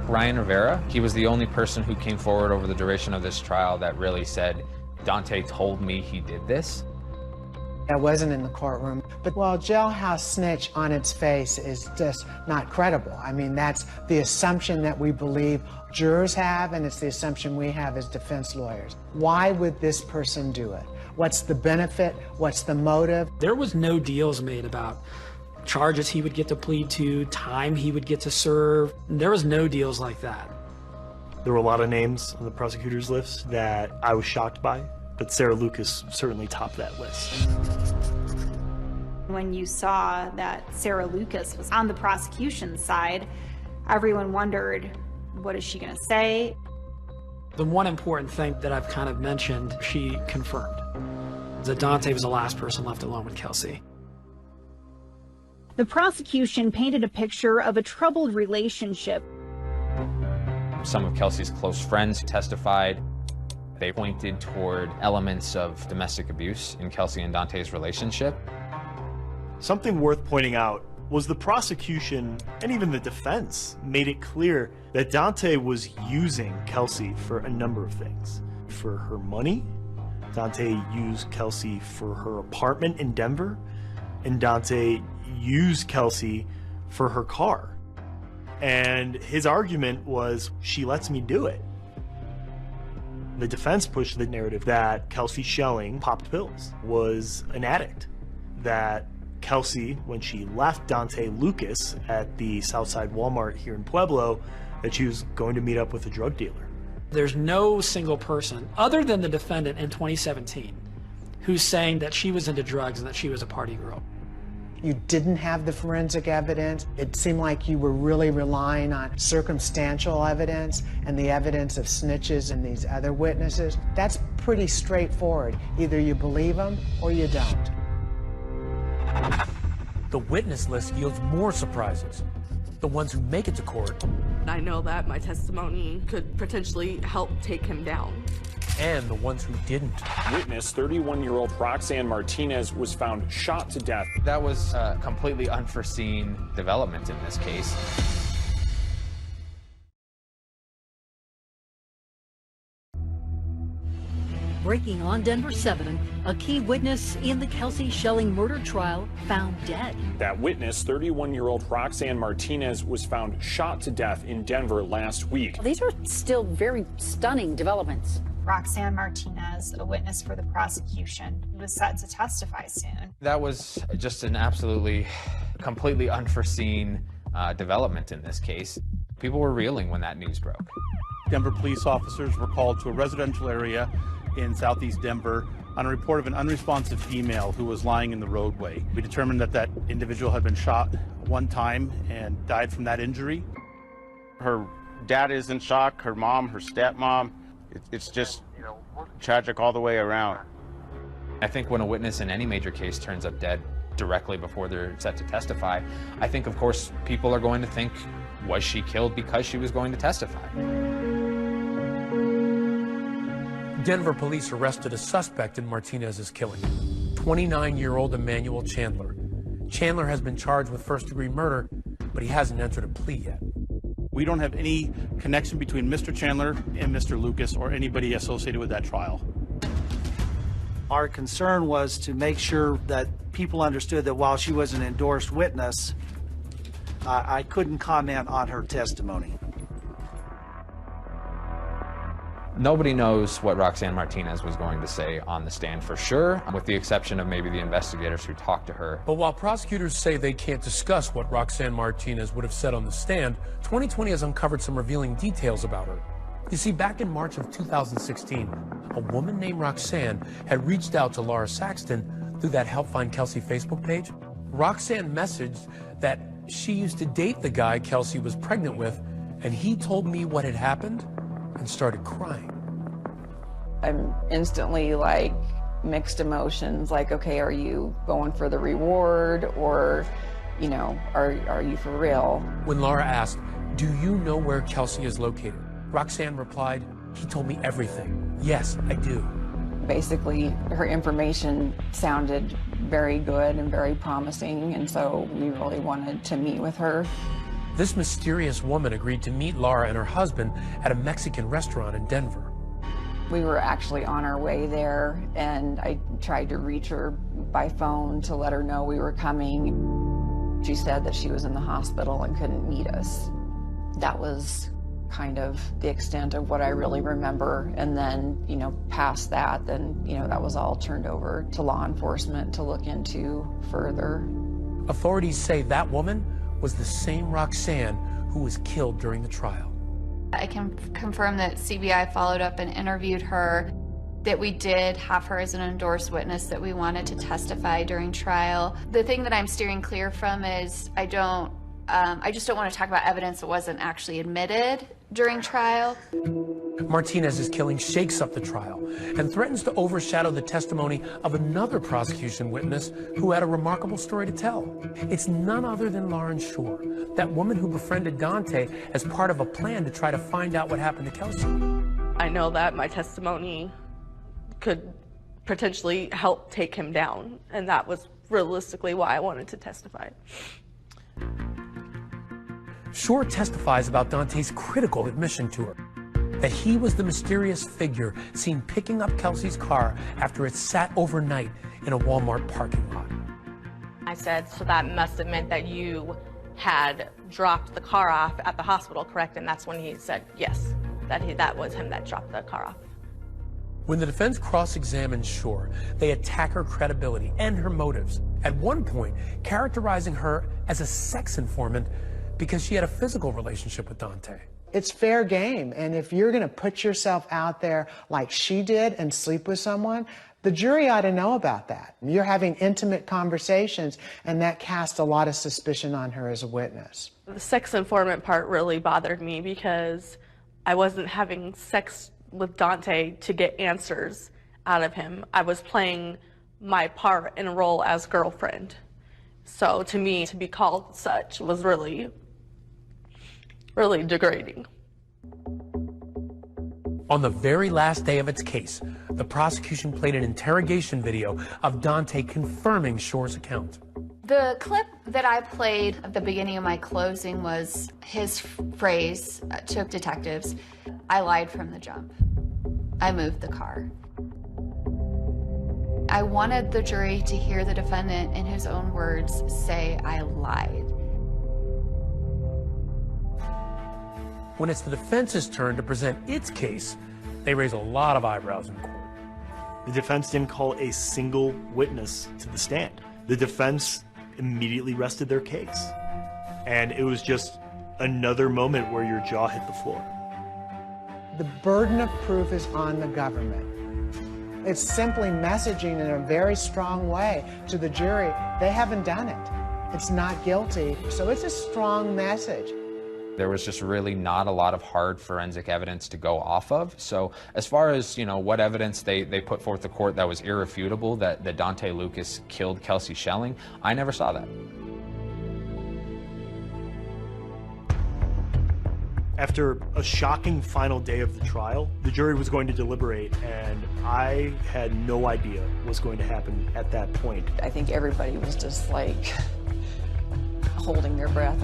Ryan Rivera, he was the only person who came forward over the duration of this trial that really said, Dante told me he did this. I wasn't in the courtroom, but well, jailhouse snitch on its face is just not credible. I mean, that's the assumption that we believe jurors have, and it's the assumption we have as defense lawyers. Why would this person do it? What's the benefit? What's the motive? There was no deals made about charges he would get to plead to, time he would get to serve. There was no deals like that. There were a lot of names on the prosecutor's list that I was shocked by, but Sarah Lucas certainly topped that list. When you saw that Sarah Lucas was on the prosecution side, everyone wondered, what is she going to say? The one important thing that I've kind of mentioned, she confirmed, that Dante was the last person left alone with Kelsie. The prosecution painted a picture of a troubled relationship. Some of Kelsie's close friends testified. They pointed toward elements of domestic abuse in Kelsie and Dante's relationship. Something worth pointing out was the prosecution and even the defense made it clear that Dante was using Kelsie for a number of things. For her money, Dante used Kelsie for her apartment in Denver, and Dante used Kelsie for her car. And his argument was, she lets me do it. The defense pushed the narrative that Kelsie Schelling popped pills, was an addict, that Kelsie, when she left Dante Lucas at the Southside Walmart here in Pueblo, that she was going to meet up with a drug dealer. There's no single person, other than the defendant in 2017, who's saying that she was into drugs and that she was a party girl. You didn't have the forensic evidence. It seemed like you were really relying on circumstantial evidence and the evidence of snitches and these other witnesses. That's pretty straightforward. Either you believe them or you don't. The witness list yields more surprises. The ones who make it to court. I know that my testimony could potentially help take him down. And the ones who didn't. Witness 31-year-old Roxanne Martinez was found shot to death. That was a completely unforeseen development in this case. Breaking on Denver 7, a key witness in the Kelsie Schelling murder trial found dead. That witness, 31-year-old Roxanne Martinez, was found shot to death in Denver last week. These are still very stunning developments. Roxanne Martinez, a witness for the prosecution, was set to testify soon. That was just an absolutely, completely unforeseen development in this case. People were reeling when that news broke. Denver police officers were called to a residential area in southeast Denver on a report of an unresponsive female who was lying in the roadway. We determined that that individual had been shot one time and died from that injury. Her dad is in shock, her mom, her stepmom. It's just tragic all the way around. I think when a witness in any major case turns up dead directly before they're set to testify, I think, of course, people are going to think, was she killed because she was going to testify? Denver police arrested a suspect in Martinez's killing, 29-year-old Emmanuel Chandler. Chandler has been charged with first-degree murder, but he hasn't entered a plea yet. We don't have any connection between Mr. Chandler and Mr. Lucas or anybody associated with that trial. Our concern was to make sure that people understood that while she was an endorsed witness, I couldn't comment on her testimony. Nobody knows what Roxanne Martinez was going to say on the stand for sure, with the exception of maybe the investigators who talked to her. But while prosecutors say they can't discuss what Roxanne Martinez would have said on the stand, 2020 has uncovered some revealing details about her. You see, back in March of 2016, a woman named Roxanne had reached out to Laura Saxton through that Help Find Kelsie Facebook page. Roxanne messaged that she used to date the guy Kelsie was pregnant with, and he told me what had happened and started crying. I'm instantly like mixed emotions, like, okay, are you going for the reward, or, you know, are you for real? When Laura asked, do you know where Kelsie is located? Roxanne replied, he told me everything. Yes, I do. Basically, her information sounded very good and very promising, and so we really wanted to meet with her. This mysterious woman agreed to meet Laura and her husband at a Mexican restaurant in Denver. We were actually on our way there, and I tried to reach her by phone to let her know we were coming. She said that she was in the hospital and couldn't meet us. That was kind of the extent of what I really remember. And then, past that, then, that was all turned over to law enforcement to look into further. Authorities say that woman was the same Roxanne who was killed during the trial. I can confirm that CBI followed up and interviewed her, that we did have her as an endorsed witness, that we wanted to testify during trial. The thing that I'm steering clear from is I just don't want to talk about evidence that wasn't actually admitted during trial. Martinez's killing shakes up the trial and threatens to overshadow the testimony of another prosecution witness who had a remarkable story to tell. It's none other than Lauren Shore, that woman who befriended Dante as part of a plan to try to find out what happened to Kelsie. I know that my testimony could potentially help take him down, and that was realistically why I wanted to testify. Shore testifies about Dante's critical admission to her, that he was the mysterious figure seen picking up Kelsie's car after it sat overnight in a Walmart parking lot. I said, so that must have meant that you had dropped the car off at the hospital, correct? And that's when he said, yes, that was him that dropped the car off. When the defense cross-examined Shore, they attack her credibility and her motives, at one point characterizing her as a sex informant because she had a physical relationship with Dante. It's fair game, and if you're going to put yourself out there like she did and sleep with someone, the jury ought to know about that. You're having intimate conversations, and that casts a lot of suspicion on her as a witness. The sex informant part really bothered me because I wasn't having sex with Dante to get answers out of him. I was playing my part and role as girlfriend. So to me, to be called such was really degrading. On the very last day of its case, the prosecution played an interrogation video of Dante confirming Shore's account. The clip that I played at the beginning of my closing was his phrase to detectives, "I lied from the jump. I moved the car." I wanted the jury to hear the defendant in his own words say, "I lied." When it's the defense's turn to present its case, they raise a lot of eyebrows in court. The defense didn't call a single witness to the stand. The defense immediately rested their case. And it was just another moment where your jaw hit the floor. The burden of proof is on the government. It's simply messaging in a very strong way to the jury, they haven't done it. It's not guilty. So it's a strong message. There was just really not a lot of hard forensic evidence to go off of. So as far as, what evidence they put forth to court that was irrefutable, that Dante Lucas killed Kelsie Schelling, I never saw that. After a shocking final day of the trial, the jury was going to deliberate, and I had no idea what was going to happen at that point. I think everybody was just like holding their breath.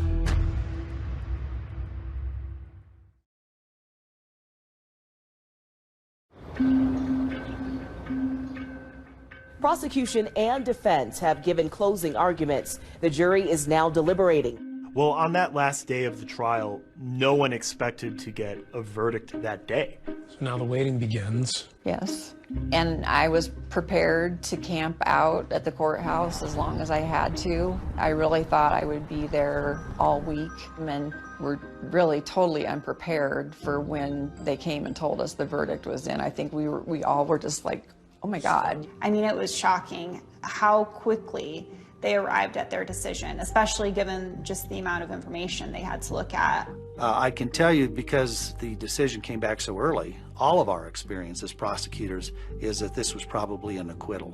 Prosecution and defense have given closing arguments. The jury is now deliberating. Well, on that last day of the trial, no one expected to get a verdict that day. So now the waiting begins. Yes. And I was prepared to camp out at the courthouse as long as I had to. I really thought I would be there all week, and we're really totally unprepared for when they came and told us the verdict was in. I think we all were just like, oh my God. I mean, it was shocking how quickly they arrived at their decision, especially given just the amount of information they had to look at. I can tell you, because the decision came back so early, all of our experience as prosecutors is that this was probably an acquittal,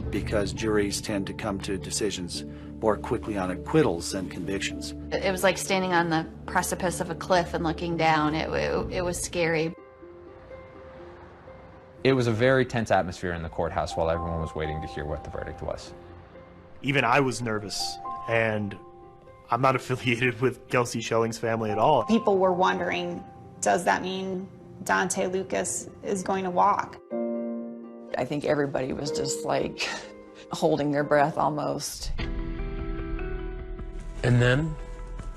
because juries tend to come to decisions more quickly on acquittals than convictions. It was like standing on the precipice of a cliff and looking down. It was scary. It was a very tense atmosphere in the courthouse while everyone was waiting to hear what the verdict was. Even I was nervous, and I'm not affiliated with Kelsie Schelling's family at all. People were wondering, does that mean Daunte Lucas is going to walk? I think everybody was just like holding their breath almost. And then,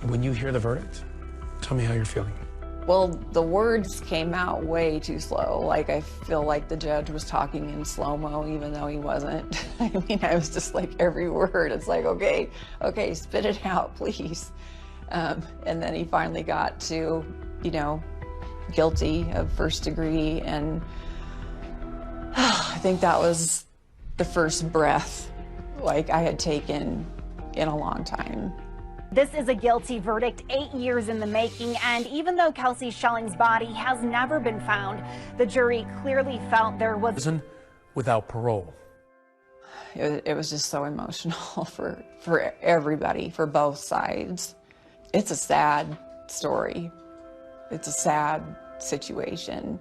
when you hear the verdict, tell me how you're feeling. Well, the words came out way too slow. Like, I feel like the judge was talking in slow-mo, even though he wasn't. I mean, I was just like, every word, it's like, okay, spit it out, please. And then he finally got to, you know, guilty of first degree, and I think that was the first breath, like, I had taken in a long time. This is a guilty verdict 8 years in the making, and even though Kelsie Schelling's body has never been found, the jury clearly felt there was Prison without parole. It was just so emotional for everybody, for both sides. It's a sad story. It's a sad situation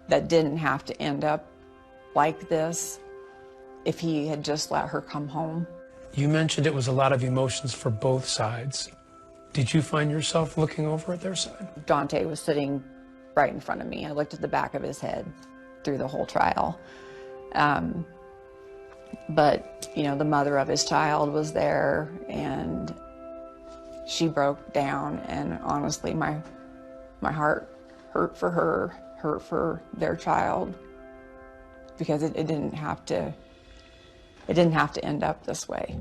that didn't have to end up like this if he had just let her come home. You mentioned it was a lot of emotions for both sides. Did you find yourself looking over at their side? Daunte was sitting right in front of me. I looked at the back of his head through the whole trial. But, you know, the mother of his child was there, and she broke down, and honestly, my heart hurt for her, hurt for their child, because it didn't have to end up this way.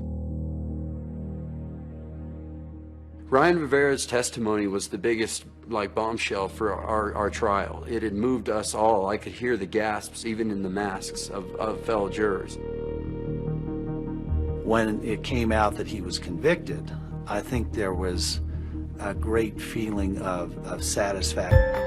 Ryan Rivera's testimony was the biggest bombshell for our trial. It had moved us all. I could hear the gasps even in the masks of fellow jurors. When it came out that he was convicted, I think there was a great feeling of satisfaction.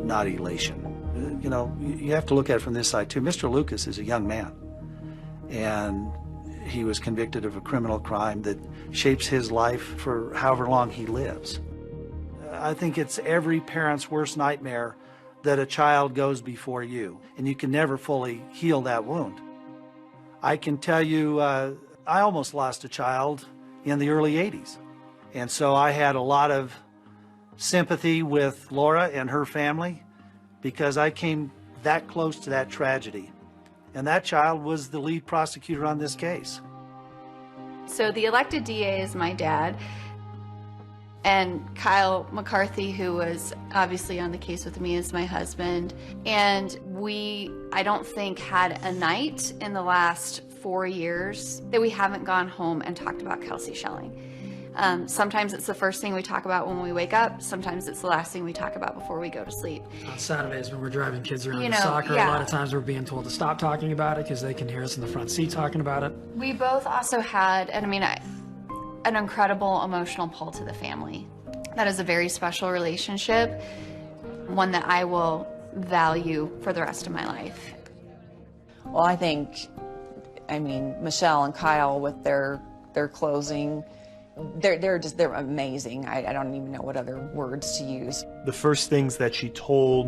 Not elation. You know, you have to look at it from this side too. Mr. Lucas is a young man, and he was convicted of a criminal crime that shapes his life for however long he lives. I think it's every parent's worst nightmare that a child goes before you, and you can never fully heal that wound. I can tell you, I almost lost a child in the early 80s, and so I had a lot of sympathy with Laura and her family, because I came that close to that tragedy. And that child was the lead prosecutor on this case. So the elected DA is my dad, and Kyle McCarthy, who was obviously on the case with me, is my husband. And we, I don't think, had a night in the last 4 years that we haven't gone home and talked about Kelsie Schelling. Sometimes it's the first thing we talk about when we wake up. Sometimes it's the last thing we talk about before we go to sleep. On Saturdays when we're driving kids around You to know, soccer, yeah. a lot of times we're being told to stop talking about it because they can hear us in the front seat talking about it. We both also had, and I mean, an incredible emotional pull to the family. That is a very special relationship, one that I will value for the rest of my life. Well, I think, I mean, Michelle and Kyle with their closing, they're amazing. I don't even know what other words to use. The first things that she told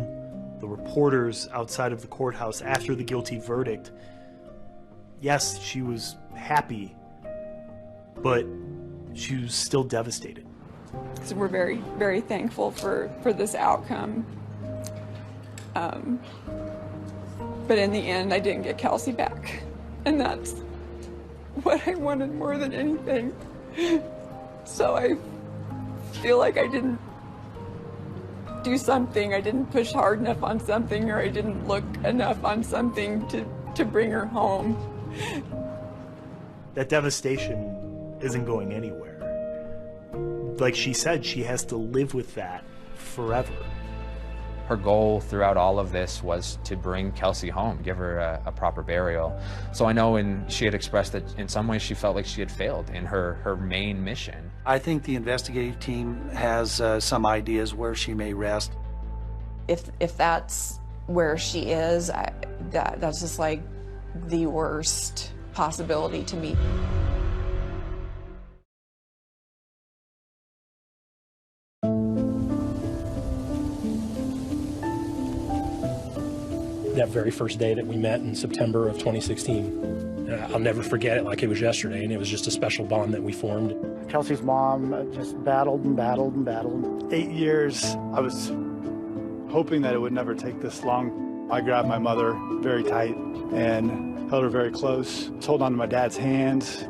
the reporters outside of the courthouse after the guilty verdict, yes, she was happy, but she was still devastated. So we're very, very thankful for this outcome. But in the end, I didn't get Kelsie back. And that's what I wanted more than anything. So I feel like I didn't do something, I didn't push hard enough on something, or I didn't look enough on something to bring her home. That devastation isn't going anywhere. Like she said, she has to live with that forever. Her goal throughout all of this was to bring Kelsie home, give her a proper burial. So I know she had expressed that in some ways she felt like she had failed in her main mission. I think the investigative team has some ideas where she may rest. If that's where she is, that's just like the worst possibility to me. That very first day that we met in September of 2016. I'll never forget it like it was yesterday, and it was just a special bond that we formed. Kelsie's mom just battled and battled and battled. 8 years, I was hoping that it would never take this long. I grabbed my mother very tight and held her very close, held on to my dad's hands.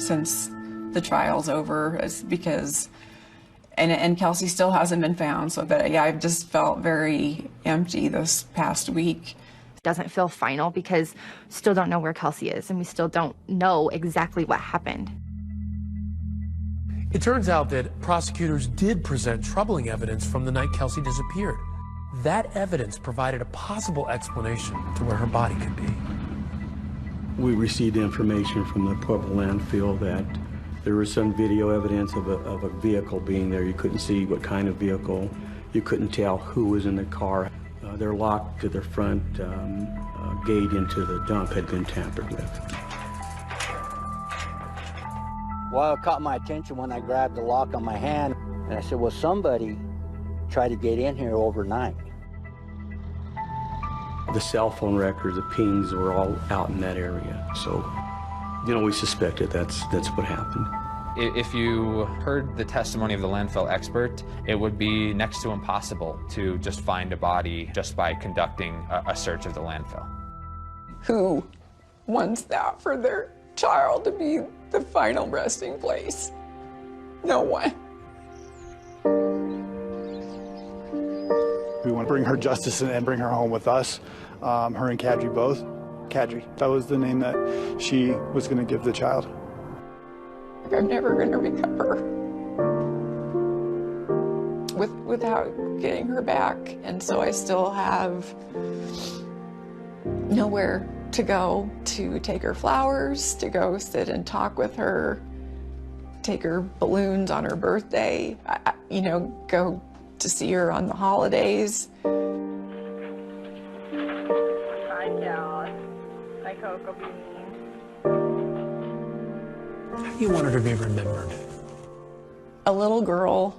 Since the trial's over, it's because and Kelsie still hasn't been found, so but yeah, I've just felt very empty this past week. Doesn't feel final because still don't know where Kelsie is, and we still don't know exactly what happened. It turns out that prosecutors did present troubling evidence from the night Kelsie disappeared. That evidence provided a possible explanation to where her body could be. We received information from the Pueblo landfill that there was some video evidence of a vehicle being there. You couldn't see what kind of vehicle. You couldn't tell who was in the car. Their lock to their front gate into the dump had been tampered with. Well, it caught my attention when I grabbed the lock on my hand, and I said, well, somebody tried to get in here overnight. The cell phone records, the pings were all out in that area. So, you know, we suspected that's what happened. If you heard the testimony of the landfill expert, it would be next to impossible to just find a body just by conducting a search of the landfill. Who wants that for their child to be the final resting place? No one. We want to bring her justice and bring her home with us, her and Kadri both. Kadri, that was the name that she was going to give the child. I'm never going to recover without getting her back, and so I still have nowhere to go to take her flowers, to go sit and talk with her, take her balloons on her birthday, you know, go to see her on the holidays. Hi, Cal. Hi, Coco Bean. How do you want her to be remembered? A little girl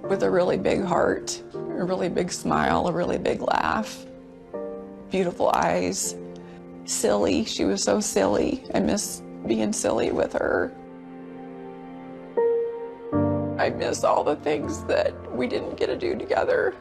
with a really big heart, a really big smile, a really big laugh, beautiful eyes, silly. She was so silly. I miss being silly with her. I miss all the things that we didn't get to do together.